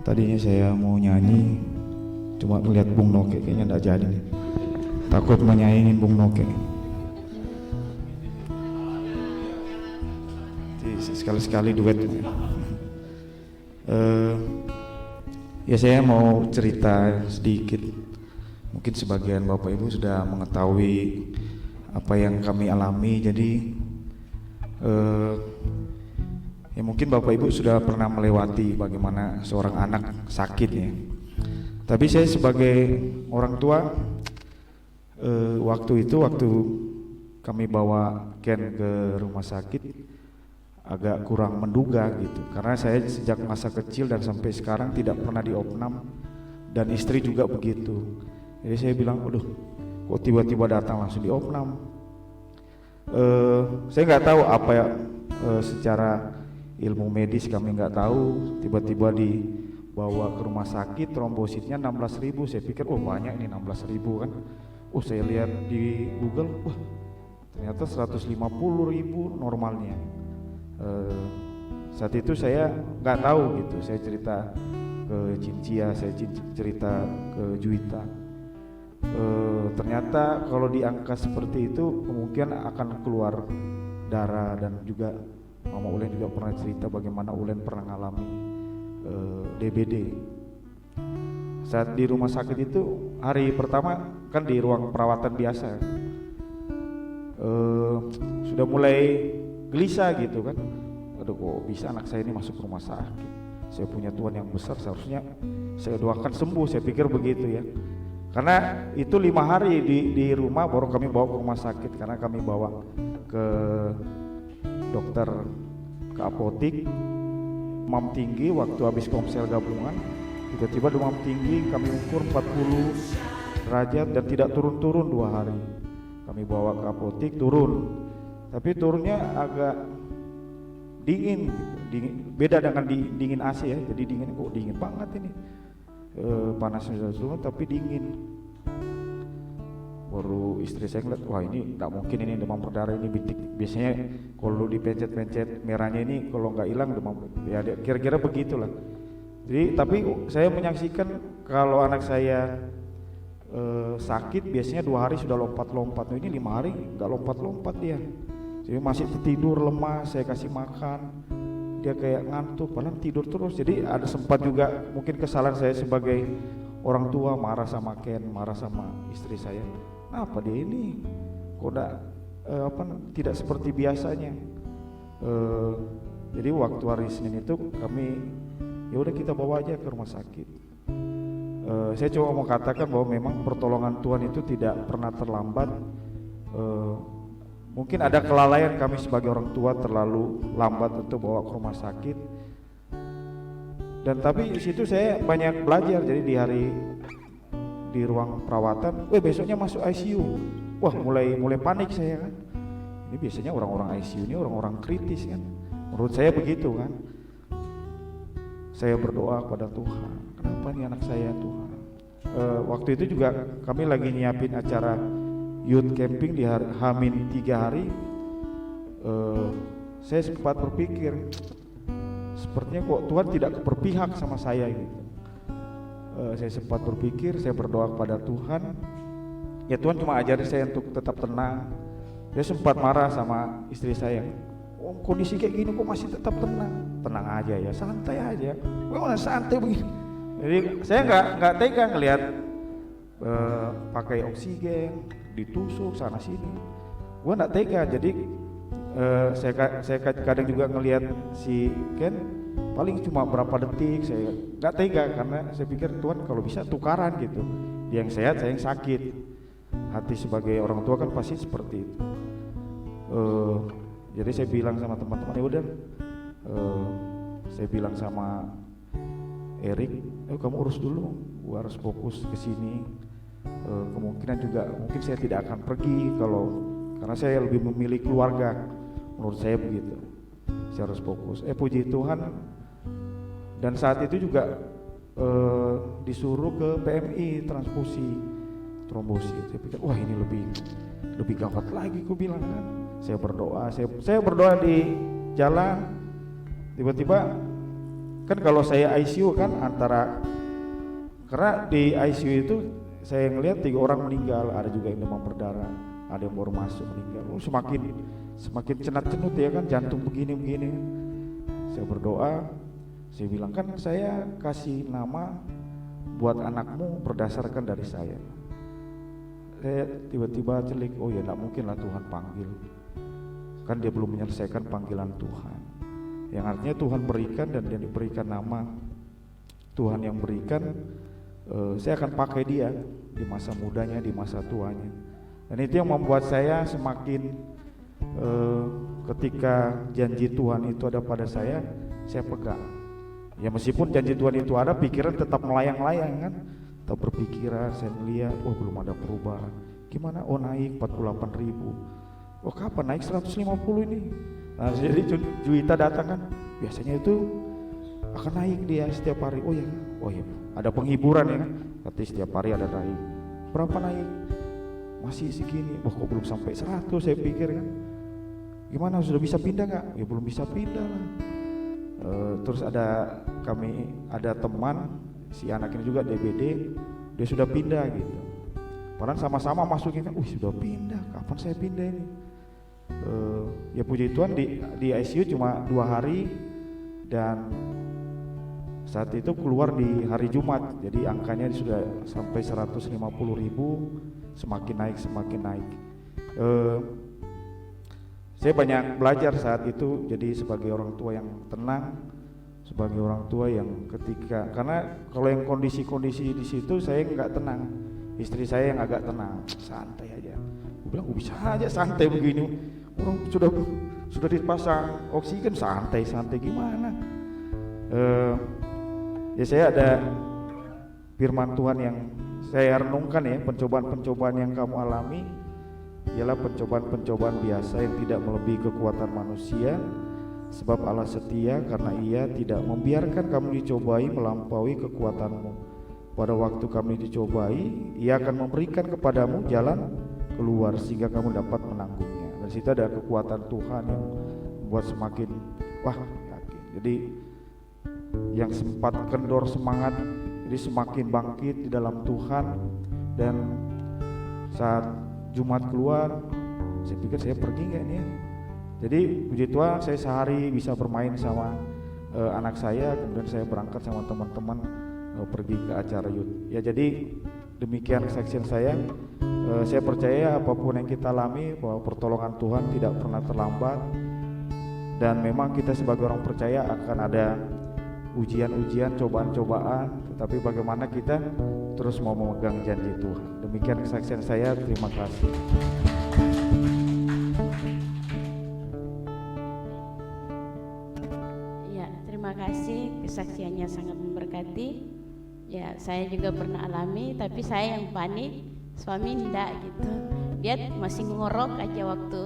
Tadinya saya mau nyanyi, cuma melihat Bung Noke kayaknya enggak jadi nih. Takut menyaingin Bung Noke. Sekali-sekali duet. Ya saya mau cerita sedikit. Mungkin sebagian Bapak Ibu sudah mengetahui apa yang kami alami. Jadi ya mungkin Bapak Ibu sudah pernah melewati bagaimana seorang anak sakit ya. Tapi saya sebagai orang tua, waktu kami bawa Ken ke rumah sakit, agak kurang menduga gitu, karena saya sejak masa kecil dan sampai sekarang tidak pernah diopnam, dan istri juga begitu. Jadi saya bilang, aduh, kok tiba-tiba datang langsung diopnam. Saya nggak tahu apa ya secara ilmu medis kami nggak tahu, tiba-tiba dibawa ke rumah sakit, trombositnya 16.000. Saya pikir oh banyak ini 16.000 kan. Saya lihat di Google, wah ternyata 150.000 normalnya. Saat itu saya nggak tahu gitu, saya cerita ke Cincia, saya cerita ke Juwita. Ternyata kalau di angka seperti itu kemungkinan akan keluar darah, dan juga Mama Ulen juga pernah cerita bagaimana Ulen pernah mengalami DBD. Saat di rumah sakit itu hari pertama kan di ruang perawatan biasa, sudah mulai gelisah gitu kan. Aduh kok bisa anak saya ini masuk rumah sakit, saya punya Tuhan yang besar, seharusnya saya doakan sembuh, saya pikir begitu ya. Karena itu 5 hari di rumah baru kami bawa ke rumah sakit, karena kami bawa ke dokter, ke apotik, demam tinggi waktu habis komsel gabungan, tiba-tiba demam tinggi kami ukur 40 derajat dan tidak turun-turun 2 hari. Kami bawa ke apotik, turun, tapi turunnya agak dingin, beda dengan dingin AC ya, jadi dingin, kok dingin banget ini, panasnya sudah turun tapi dingin. Baru istri saya ngeliat, wah ini nggak mungkin, ini demam berdarah, ini bintik. Biasanya kalau dipencet-pencet merahnya ini kalau nggak hilang demam, ya kira-kira begitulah. Jadi tapi saya menyaksikan kalau anak saya sakit biasanya 2 hari sudah lompat-lompat. Ini 5 hari nggak lompat-lompat dia. Jadi masih tidur lemah, saya kasih makan, dia kayak ngantuk, padahal tidur terus. Jadi ada sempat juga mungkin kesalahan saya sebagai orang tua, marah sama Ken, marah sama istri saya. Kenapa dia ini kok tidak seperti biasanya? Jadi waktu hari Senin itu kami ya udah kita bawa aja ke rumah sakit. Saya cuma mau katakan bahwa memang pertolongan Tuhan itu tidak pernah terlambat. Mungkin ada kelalaian kami sebagai orang tua, terlalu lambat untuk bawa ke rumah sakit. Dan tapi di situ saya banyak belajar. Jadi di ruang perawatan, besoknya masuk ICU. Wah, mulai panik saya kan. Ini biasanya orang-orang ICU ini orang-orang kritis kan. Menurut saya begitu kan. Saya berdoa kepada Tuhan, kenapa nih anak saya Tuhan. Waktu itu juga kami lagi nyiapin acara youth camping di H-3 hari. Saya sempat berpikir, sepertinya kok Tuhan tidak berpihak sama saya gitu. Saya sempat berpikir, saya berdoa kepada Tuhan. Ya Tuhan cuma ajarin saya untuk tetap tenang. Saya sempat marah sama istri saya. Oh, kondisi kayak gini kok masih tetap tenang? Tenang aja ya, santai aja. Mana santai begini? Jadi saya nggak tega ngelihat pakai oksigen, ditusuk sana sini. Gua nggak tega. Jadi saya kadang juga ngelihat si Ken paling cuma berapa detik, saya nggak tega karena saya pikir Tuhan kalau bisa tukaran gitu. Dia yang sehat, saya yang sakit. Hati sebagai orang tua kan pasti seperti itu. Jadi saya bilang sama teman-teman, ya udah, saya bilang sama Erik, kamu urus dulu, gua harus fokus ke sini. Kemungkinan juga mungkin saya tidak akan pergi karena saya lebih memilih keluarga. Menurut saya begitu. Saya harus fokus. Puji Tuhan. Dan saat itu juga disuruh ke PMI transfusi trombosit. Saya pikir wah ini lebih gawat lagi, ku bilang kan. Saya berdoa di jalan. Tiba-tiba kan kalau saya ICU kan karena di ICU itu saya ngelihat 3 orang meninggal, ada juga yang demam berdarah, ada yang baru masuk meninggal. Semakin cenat-cenut ya kan, jantung begini. Saya berdoa, saya bilang kan saya kasih nama buat anakmu berdasarkan dari saya. Saya tiba-tiba celik, oh ya enggak mungkin lah Tuhan panggil. Kan dia belum menyelesaikan panggilan Tuhan. Yang artinya Tuhan berikan dan dia diberikan nama. Tuhan yang berikan, saya akan pakai dia di masa mudanya, di masa tuanya. Dan itu yang membuat saya semakin ketika janji Tuhan itu ada pada saya pegang. Ya meskipun janji Tuhan itu ada, pikiran tetap melayang-layang kan. Tetap berpikiran, saya melihat, oh belum ada perubahan. Gimana? Oh naik 48.000. Oh kapan naik 150 ini? Nah, jadi Juwita datang kan, biasanya itu akan naik dia setiap hari. Oh ya, ada penghiburan ya kan. Berarti setiap hari ada naik. Berapa naik? Masih segini. Wah, kok belum sampai 100 saya pikir kan. Gimana, sudah bisa pindah nggak? Ya belum bisa pindah lah. Terus ada teman, si anak ini juga DBD, dia sudah pindah gitu. Padahal sama-sama masukin kan, sudah pindah, kapan saya pindah ini? Ya puji Tuhan di ICU cuma 2 hari dan saat itu keluar di hari Jumat, jadi angkanya sudah sampai 150.000, semakin naik. Saya banyak belajar saat itu, jadi sebagai orang tua yang tenang, sebagai orang tua yang karena kalau yang kondisi-kondisi di situ saya nggak tenang, istri saya yang agak tenang, santai aja. Gue bilang, bisa aja santai begini, orang sudah dipasang oksigen, santai gimana? Ya saya ada firman Tuhan yang saya renungkan ya, pencobaan-pencobaan yang kamu alami ialah pencobaan-pencobaan biasa yang tidak melebihi kekuatan manusia, sebab Allah setia karena Ia tidak membiarkan kamu dicobai melampaui kekuatanmu. Pada waktu kami dicobai, Ia akan memberikan kepadamu jalan keluar sehingga kamu dapat menanggungnya. Dan situ ada kekuatan Tuhan yang membuat semakin yakin. Jadi yang sempat kendor semangat jadi semakin bangkit di dalam Tuhan. Dan saat Jumat keluar, saya pikir saya pergi nggak nih ya. Jadi puji Tuhan saya sehari bisa bermain sama anak saya, kemudian saya berangkat sama teman-teman pergi ke acara youth. Ya jadi demikian kesaksian saya. Saya percaya apapun yang kita alami bahwa pertolongan Tuhan tidak pernah terlambat, dan memang kita sebagai orang percaya akan ada ujian-ujian, cobaan-cobaan, tetapi bagaimana kita terus mau memegang janji Tuhan. Demikian kesaksian saya, terima kasih. Ya, terima kasih, kesaksiannya sangat memberkati. Ya, saya juga pernah alami, tapi saya yang panik, suami enggak gitu. Dia masih ngorok aja waktu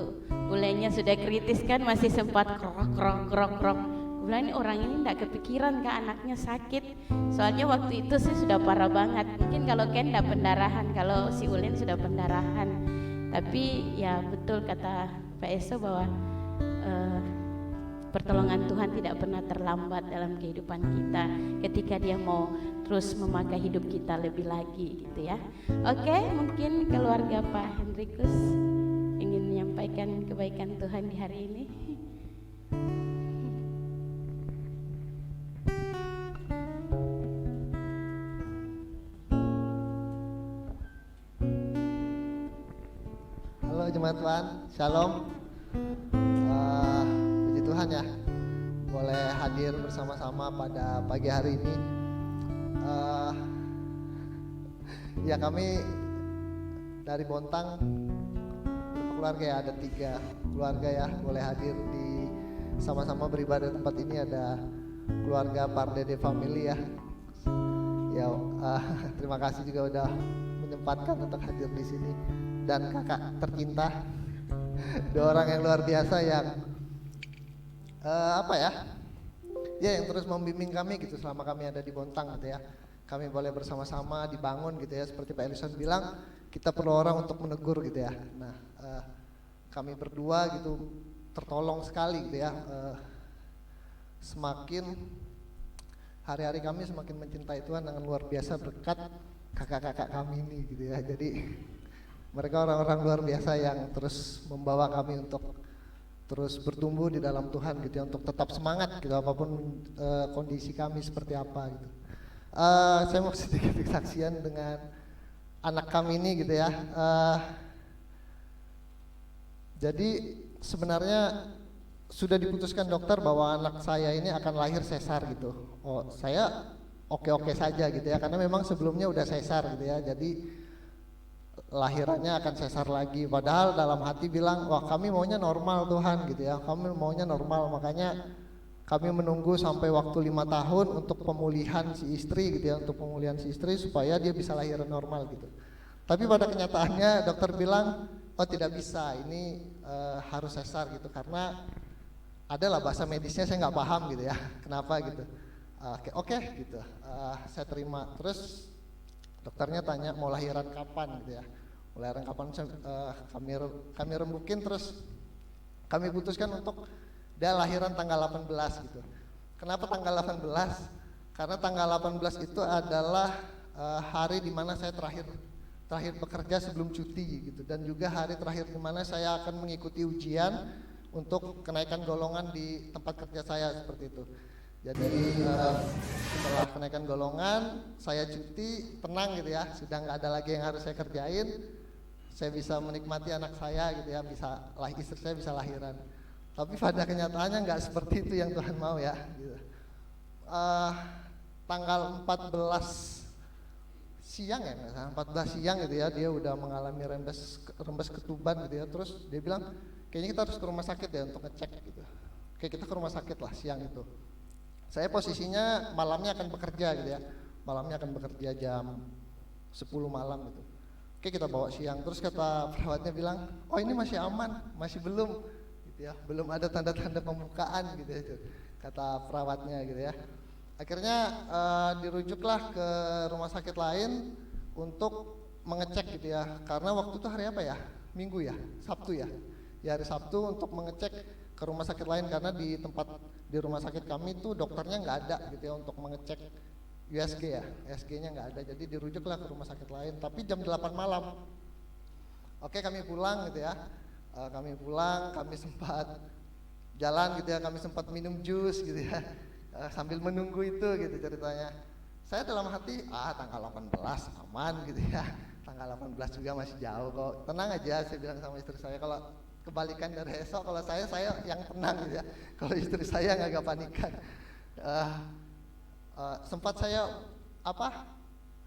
bulannya sudah kritis kan, masih sempat krok. Bulan ini orang ini enggak kepikiran ke anaknya sakit. Soalnya waktu itu sih sudah parah banget. Mungkin kalau Ken enggak pendarahan, kalau si Ulin sudah pendarahan. Tapi ya betul kata Pak Eso bahwa pertolongan Tuhan tidak pernah terlambat dalam kehidupan kita ketika Dia mau terus memakai hidup kita lebih lagi gitu ya. Oke, mungkin keluarga Pak Hendrikus ingin menyampaikan kebaikan Tuhan di hari ini. Halo jemaat Tuhan, Shalom. Puji Tuhan ya, boleh hadir bersama-sama pada pagi hari ini. Ya kami dari Bontang keluarga ya, ada 3 keluarga ya boleh hadir di sama-sama beribadah di tempat ini. Ada keluarga Pardede Family ya. Terima kasih juga udah menyempatkan untuk hadir di sini. Dan kakak tercinta, 2 orang yang luar biasa yang yang terus membimbing kami gitu selama kami ada di Bontang gitu ya. Kami boleh bersama-sama dibangun gitu ya, seperti Pak Elison bilang, kita perlu orang untuk menegur gitu ya. Nah, kami berdua gitu tertolong sekali gitu ya. Semakin hari-hari kami semakin mencintai Tuhan dengan luar biasa berkat kakak-kakak kami ini gitu ya. Jadi mereka orang-orang luar biasa yang terus membawa kami untuk terus bertumbuh di dalam Tuhan gitu ya, untuk tetap semangat gitu apapun kondisi kami seperti apa gitu. Saya mau sedikit kesaksian dengan anak kami ini gitu ya. Jadi sebenarnya sudah diputuskan dokter bahwa anak saya ini akan lahir sesar gitu. Oh, saya oke-oke saja gitu ya, karena memang sebelumnya udah sesar gitu ya. Jadi lahirannya akan sesar lagi, padahal dalam hati bilang, wah kami maunya normal Tuhan gitu ya, kami maunya normal. Makanya kami menunggu sampai waktu 5 tahun untuk pemulihan si istri gitu ya, untuk pemulihan si istri supaya dia bisa lahiran normal gitu. Tapi pada kenyataannya dokter bilang, oh tidak bisa, ini harus sesar gitu, karena adalah bahasa medisnya saya nggak paham gitu ya, kenapa gitu. Oke gitu, saya terima. Terus dokternya tanya mau lahiran kapan gitu ya, mau lahiran kapan, kami rembukin, terus kami putuskan untuk dia lahiran tanggal 18 gitu. Kenapa tanggal 18? Karena tanggal 18 itu adalah hari dimana saya terakhir bekerja sebelum cuti gitu, dan juga hari terakhir dimana saya akan mengikuti ujian untuk kenaikan golongan di tempat kerja saya seperti itu. Jadi setelah kenaikan golongan saya cuti, tenang gitu ya, sudah nggak ada lagi yang harus saya kerjain, saya bisa menikmati anak saya gitu ya, istri saya bisa lahiran. Tapi pada kenyataannya nggak seperti itu yang Tuhan mau ya gitu. Tanggal 14 siang ya, 14 siang gitu ya, dia udah mengalami rembes ketuban gitu ya. Terus dia bilang kayaknya kita harus ke rumah sakit ya untuk ngecek gitu. Oke, kita ke rumah sakit lah siang itu. Saya posisinya malamnya akan bekerja gitu ya, malamnya akan bekerja jam 10 malam gitu. Oke, kita bawa siang. Terus kata perawatnya bilang, oh ini masih aman, masih belum gitu ya, belum ada tanda-tanda pembukaan gitu ya, kata perawatnya gitu ya. Akhirnya dirujuklah ke rumah sakit lain untuk mengecek gitu ya, karena waktu itu hari apa ya, Minggu ya, Sabtu ya, hari Sabtu untuk mengecek ke rumah sakit lain, karena di rumah sakit kami itu dokternya nggak ada gitu ya untuk mengecek USG ya, USG-nya nggak ada, jadi dirujuklah ke rumah sakit lain, tapi jam 8 malam. Oke, kami pulang gitu ya, kami sempat jalan gitu ya, kami sempat minum jus gitu ya, sambil menunggu itu gitu ceritanya. Saya dalam hati, tanggal 18 aman gitu ya, tanggal 18 juga masih jauh kok, tenang aja, saya bilang sama istri saya. Kalau kebalikan dari esok, kalau saya yang tenang gitu ya, kalau istri saya nggak panikan. Sempat saya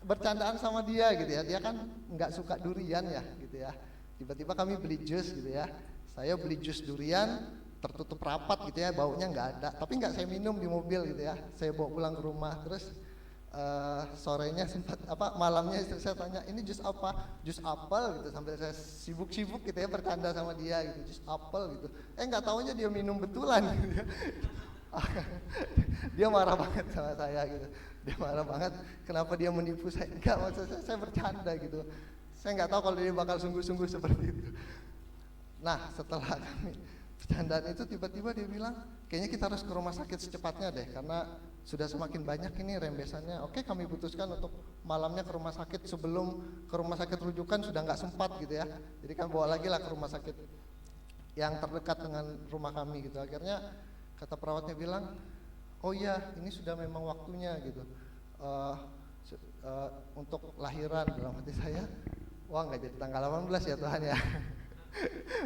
bercandaan sama dia gitu ya, dia kan nggak suka durian ya gitu ya. Tiba-tiba kami beli jus gitu ya, saya beli jus durian tertutup rapat gitu ya, baunya nggak ada, tapi nggak saya minum di mobil gitu ya, saya bawa pulang ke rumah. Terus sorenya malamnya istri saya tanya, ini jus apa? Jus apel gitu, sambil saya sibuk-sibuk gitu ya bercanda sama dia gitu, jus apel gitu. Nggak taunya dia minum betulan gitu ya. Dia marah banget sama saya gitu, dia marah banget, kenapa dia menipu saya? Enggak, maksud saya bercanda gitu, saya nggak tahu kalau dia bakal sungguh-sungguh seperti itu. Nah, setelah kami bercandaan itu, tiba-tiba dia bilang kayaknya kita harus ke rumah sakit secepatnya deh, karena sudah semakin banyak ini rembesannya. Oke, kami putuskan untuk malamnya ke rumah sakit, sebelum ke rumah sakit rujukan sudah nggak sempat gitu ya, jadi kan bawa lagi lah ke rumah sakit yang terdekat dengan rumah kami gitu. Akhirnya kata perawatnya bilang, oh iya ini sudah memang waktunya gitu untuk lahiran. Dalam hati saya, wah nggak jadi tanggal 18 ya Tuhan ya.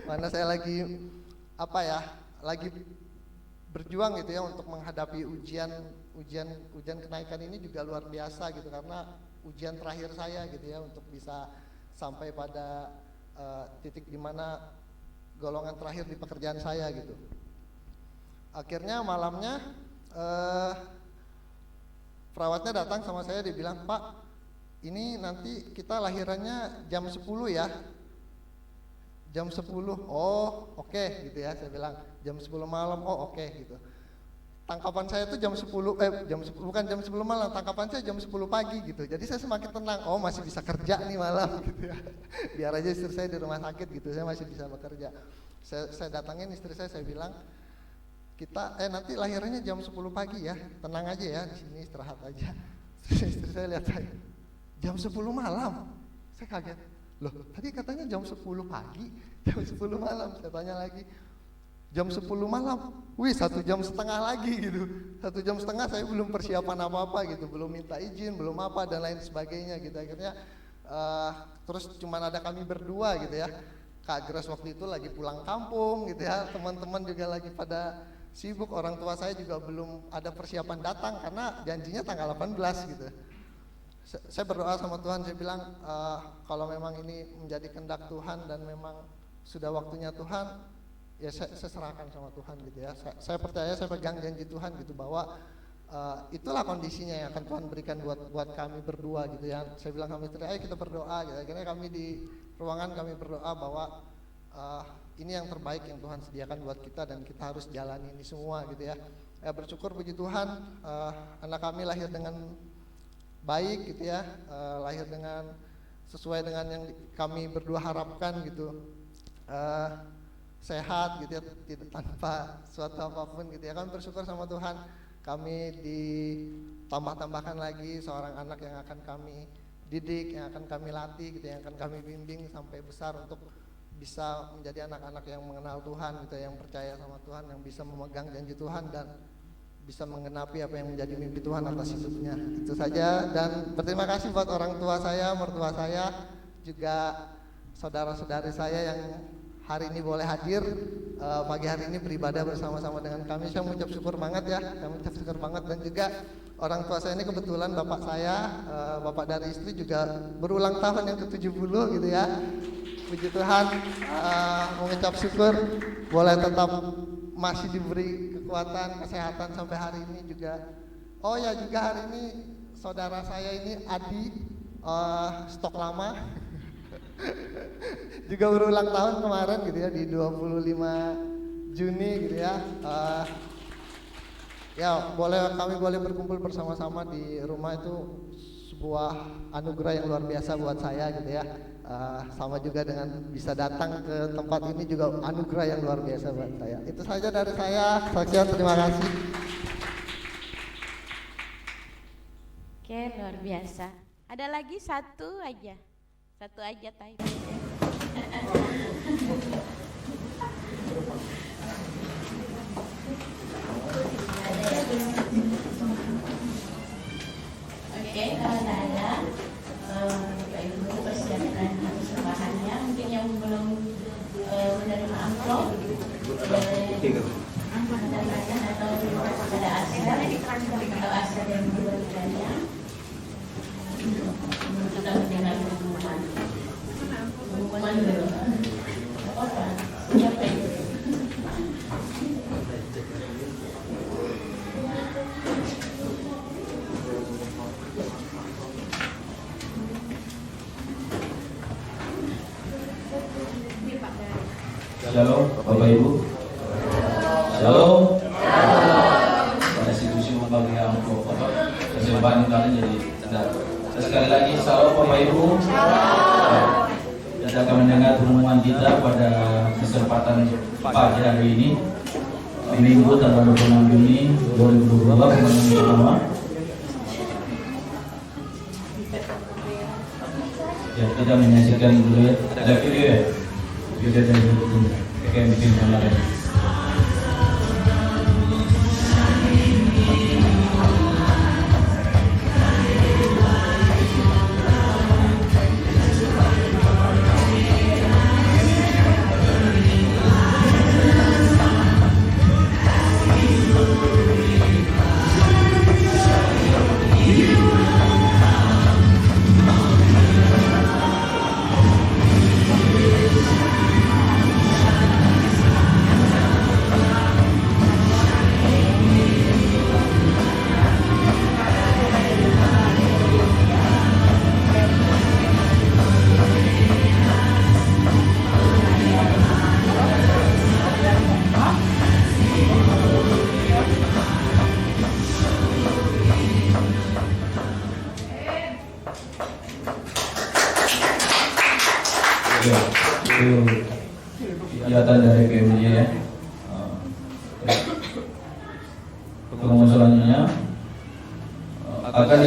Mana saya lagi lagi berjuang gitu ya untuk menghadapi ujian kenaikan ini juga luar biasa gitu, karena ujian terakhir saya gitu ya untuk bisa sampai pada titik dimana golongan terakhir di pekerjaan saya gitu. Akhirnya malamnya perawatnya datang sama saya, dia bilang, Pak ini nanti kita lahirannya jam 10 ya. Jam 10, oh oke gitu ya, saya bilang jam 10 malam, oh oke gitu. Tangkapan saya itu jam 10, bukan jam 10 malam, tangkapan saya jam 10 pagi gitu. Jadi saya semakin tenang, oh masih bisa kerja nih malam gitu ya. Biar aja istri saya di rumah sakit gitu, saya masih bisa bekerja. Saya datangin istri saya bilang, kita nanti lahirannya jam 10 pagi ya, tenang aja ya, di sini istirahat aja. Istri saya lihat saya, jam 10 malam, saya kaget. Loh, tadi katanya jam 10 pagi, jam 10 malam. Saya tanya lagi, jam 10 malam, wih 1 jam setengah lagi gitu. 1 jam setengah saya belum persiapan apa-apa gitu, belum minta izin, belum apa dan lain sebagainya gitu. Akhirnya terus cuman ada kami berdua gitu ya. Kak Grace waktu itu lagi pulang kampung gitu ya, teman-teman juga lagi pada sibuk, orang tua saya juga belum ada persiapan datang karena janjinya tanggal 18 gitu. Saya berdoa sama Tuhan, saya bilang kalau memang ini menjadi kehendak Tuhan dan memang sudah waktunya Tuhan, ya saya serahkan sama Tuhan gitu ya. Saya percaya, saya pegang janji Tuhan gitu bahwa itulah kondisinya yang akan Tuhan berikan buat kami berdua gitu ya. Saya bilang kami istri, ayo kita berdoa gitu. Akhirnya kami di ruangan kami berdoa bahwa ini yang terbaik yang Tuhan sediakan buat kita dan kita harus jalani ini semua gitu ya. Bersyukur puji Tuhan, anak kami lahir dengan baik gitu ya, lahir dengan sesuai dengan yang kami berdua harapkan gitu, sehat gitu ya, tidak tanpa suatu apapun gitu ya. Kami bersyukur sama Tuhan, kami ditambah-tambahkan lagi seorang anak yang akan kami didik, yang akan kami latih gitu, yang akan kami bimbing sampai besar untuk bisa menjadi anak-anak yang mengenal Tuhan gitu, yang percaya sama Tuhan, yang bisa memegang janji Tuhan dan bisa menggenapi apa yang menjadi mimpi Tuhan atas hidupnya. Itu saja, dan berterima kasih buat orang tua saya, mertua saya, juga saudara-saudari saya yang hari ini boleh hadir pagi hari ini beribadah bersama-sama dengan kami. Saya mengucap syukur banget ya, kami mengucap syukur banget. Dan juga orang tua saya ini kebetulan bapak saya, bapak dari istri juga berulang tahun yang ke-70 gitu ya. Puji Tuhan, mengucap syukur boleh tetap masih diberi kekuatan, kesehatan sampai hari ini juga. Oh ya, juga hari ini saudara saya ini Adi, stok lama juga berulang tahun kemarin gitu ya, di 25 Juni gitu ya. Ya kami boleh berkumpul bersama-sama di rumah, itu sebuah anugerah yang luar biasa buat saya gitu ya. Sama juga dengan bisa datang ke tempat ini juga anugerah yang luar biasa buat saya. Itu saja dari saya. Sekian, terima kasih. Oke, luar biasa. Ada lagi satu aja Tai. Oke, kalau ada Bapak Ibu persiapkan persembahannya. Mungkin yang belum menerima amplop mendapatkan atau ada aset yang diberikannya. Kita mendengar pengumuman dulu. Siapa itu? Shalom Bapak Ibu. Shalom. Pada institusi membagi amplop persembahan kalian jadi tanda. Sekali lagi shalom Bapak Ibu. Kita akan mendengar pengumuman kita pada kesempatan pagi hari ini, Minggu tanggal 26 Juni 2022, pengumuman pertama. Ya, kita menyaksikan dulu ya. Ada video ya. Video dari bikin kemarin. Kegiatan dari PMJ ya. Pertemuan selanjutnya akan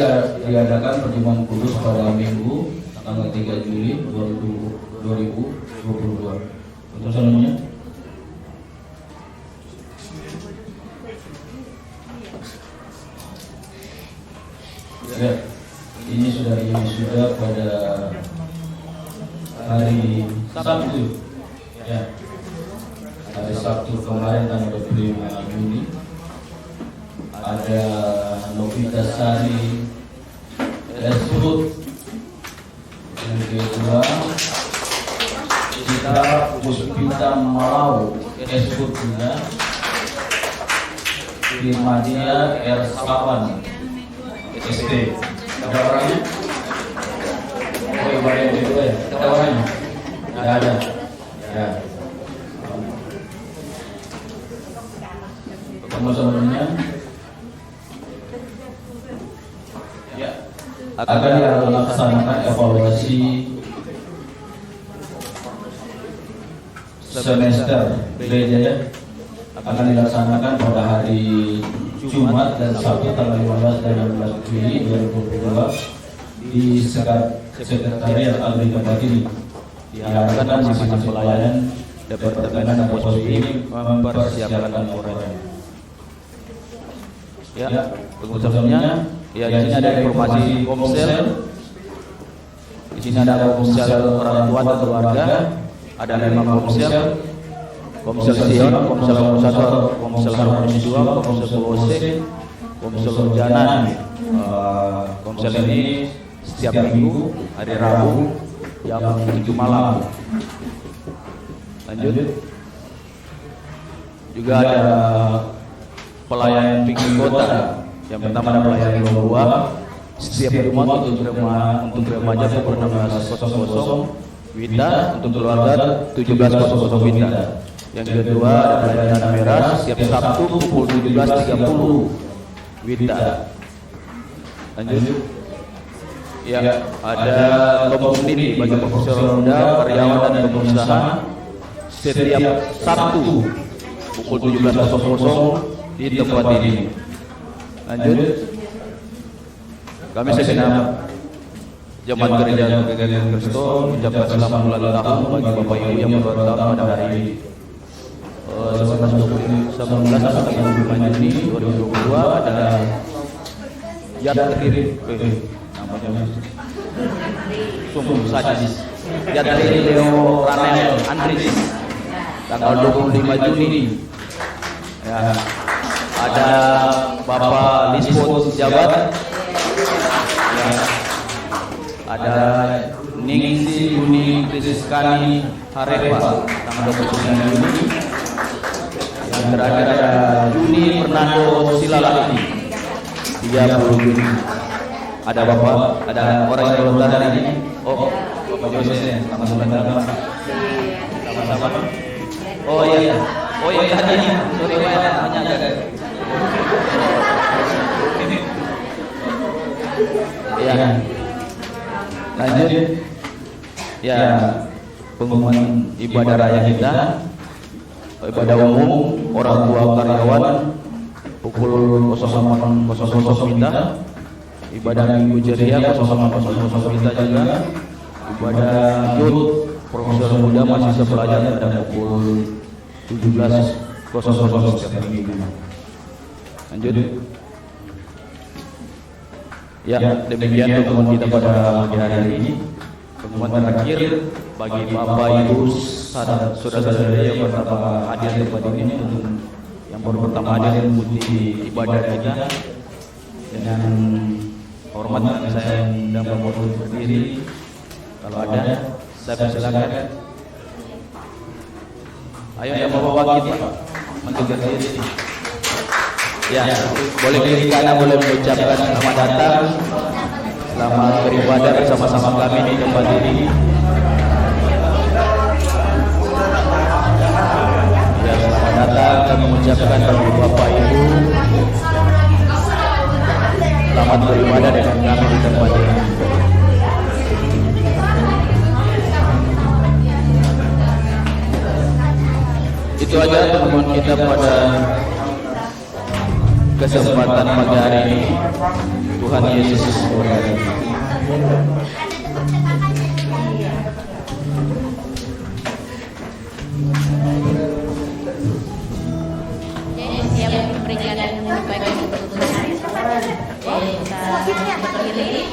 diadakan pertemuan kudus pada Minggu tanggal 3 Juli 2022. Untuk selanjutnya ya, ini sudah pada hari Sabtu ya, hari Sabtu kemarin tanggal 25 Juni ada Novitasari Esrut, yang kedua kita Puspita Malau Esrut juga, Firmadia Ersawan SD. Ada orangnya? Oh, yang itu ya. Ada orangnya? Tidak ada. Ya. akan dilaksanakan evaluasi semester gereja ya, akan dilaksanakan pada hari Jumat dan Sabtu tanggal 15 dan 16 Juli 2022 di Sekretariat Agri tempat ini. Diharapkan masing-masing pelayanan Departemen Apostol ini mempersiapkan laporan. Ya, sebelumnya ya di sini ada informasi komsel. Di sini ada komsel orang tua dan keluarga, ada 5 komsel. Komsel Sion, Komsel 1, Komsel Harmonis 2, Komsel Polosek, Komsel Janan. Komsel ini setiap minggu hari Rabu jam 7 malam. Lanjut. Juga ada pelayan pinggir kota. Yang pertama ada pelayan Lomba. Setiap Jumat untuk remaja pukul 16.00 Wita, untuk keluarga 17.00 Wita. Yang kedua ada pelayanan merah setiap Sabtu pukul 17.30 Wita. Lanjut. Ya, ada kelompok ini bagi profesional muda, karyawan dan pengusaha setiap Sabtu pukul 17.00 di tempat ini. Lanjut. Kami segenap jemaat gereja Gereja Kristo mengucapkan selamat ulang tahun bagi Bapak Ibu yang berulang tahun pada hari ini. 19 sampai 25 Juni 2022 ada Yatri namanya sungguh sadis Yatri Leo Ranel Andris tanggal 25 Juni ya. Ada Bapak Lisbon Jabat ya. Ada Ningsi Yuni Krisiskani Harepa tanggal 29 Juni. Yang terakhir ada Juni Fernando Silalaki 30 Juni. Ada Bapak, ada orang yang belum datang hari ini. Oh, Bapak Jose, sama-sama. Oh iya. Oh iya tadi. Sorry Pak, namanya agak. Ya. Lanjut. Ya, pengumuman ibadah raya kita. Ibadah umum orang tua karyawan pukul 08.00 Wita. Ibadah minggu ceria 08.00 Wita juga. Ibadah youth profesional muda mahasiswa pelajar pada pukul 17.00 setiap minggu. Lanjut. Ya, demikian pengumuman kita pada pagi hari ini. Pengumuman terakhir bagi Bapak Ibu saudara-saudara yang pertama hadir di tempat ini, untuk yang baru pertama hadir mengikuti ibadah kita, dengan hormat saya dan Bapak berdiri. Kalau ada, saya persilakan. Ayo ya Bapak wakil Pak, untuk berdiri. Ya, boleh kiri kanan, boleh mengucapkan selamat datang, selamat beribadah bersama-sama kami di tempat ini. Ya, selamat datang, kami mengucapkan bagi Bapak Ibu selamat beribadah dengan kami di tempat ini. Itu aja teman-teman kita pada kesempatan pagi hari ini. Tuhan Yesus memberkati. Siap memberikan bagian keputusan. Kita berdiri.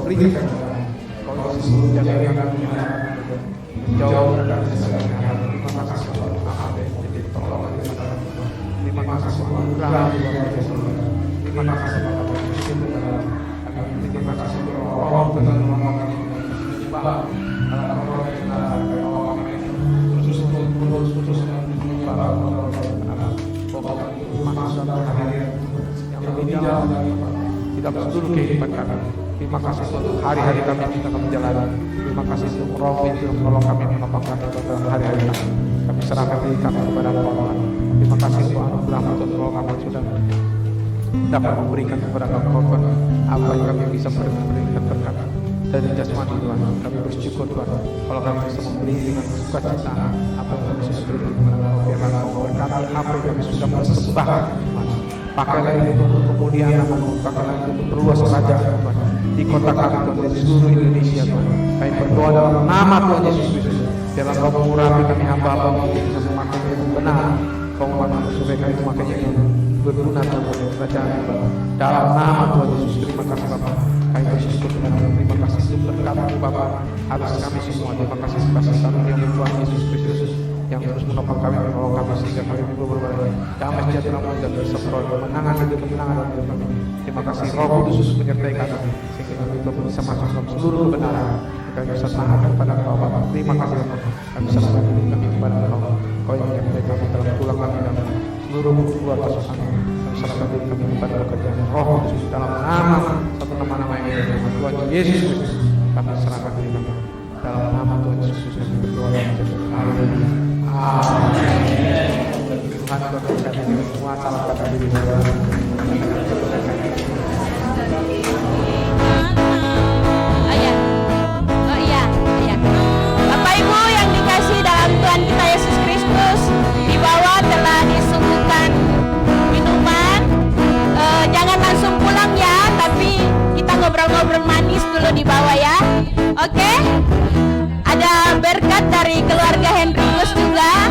memberikan Kau Yesus menjaga kami jauh dari segala hal. Terima kasih Bapa, jadi tolong terima kasih anugerah luar biasa. Terima kasih Bapa, terima kasih Roh Tuhan menolong kami Bapa, dalam roh khusus Bapa, yang tidak seluruh kehidupan kami. Terima kasih untuk hari-hari kami yang kita menjalani. Terima kasih untuk Roh yang menolong kami menopang kami dalam hari-hari kami. Kami serahkan diri kami kepada Tuhan. Terima kasih untuk anugerah untuk Roh kami sudah dapat memberikan kepada kami Tuhan apa yang kami bisa berikan berkat dari jasmani Tuhan. Kami bersyukur Tuhan kalau kami bisa memberi dengan sukacita apa yang kami sudah berikan kepada Kau. Biarlah Kau berkati apa yang kami sudah persembahkan Tuhan. Pakailah itu untuk kemuliaan, pakailah itu untuk perluas kerajaan Tuhan di kota kami Tuhan, di seluruh Indonesia Tuhan. Kami berdoa dalam nama Tuhan Yesus Kristus. Biarlah Kau mengurapi kami hamba-hamba yang bisa memakainya yang benar. Kau memakai supaya kami memakainya yang berguna Tuhan kerajaan Tuhan. Dalam nama Tuhan Yesus, terima kasih Bapa. Kami bersyukur Tuhan, terima kasih untuk berkat-Mu Bapa atas kami semua. Terima kasih kasih karunia Tuhan Yesus Kristus yang terus menopang kami, menolong kami sehingga kami berbahagia. Damai sejahtera dan bisa peroleh kemenangan demi kemenangan dalam hidup kami. Terima kasih Roh Kudus menyertai kami sehingga kami bisa masuk dalam seluruh kebenaran. Kami bisa taat kepada Kau Bapa. Terima kasih Bapa. Kami bisa mengambil kami kepada Kau. Kau yang menyertai kami dalam tulang kami dan seluruh keluarga kami. Kami serahkan diri kami kepada pekerjaan Roh Kudus dalam nama satu nama yang indah Tuhan Yesus Kristus. Kami serahkan diri kami dalam nama Tuhan Yesus Kristus. Kami berdoa dan bersyukur. Haleluya. Amin. Tuhan berkati kita semua. Salam kata diri Tuhan. Bapak Ibu yang dikasihi dalam Tuhan kita Yesus Kristus, di bawah telah disuguhkan minuman. Jangan langsung pulang ya, tapi kita ngobrol-ngobrol manis dulu di bawah ya. Oke? Ada berkat dari keluarga Hendrius juga.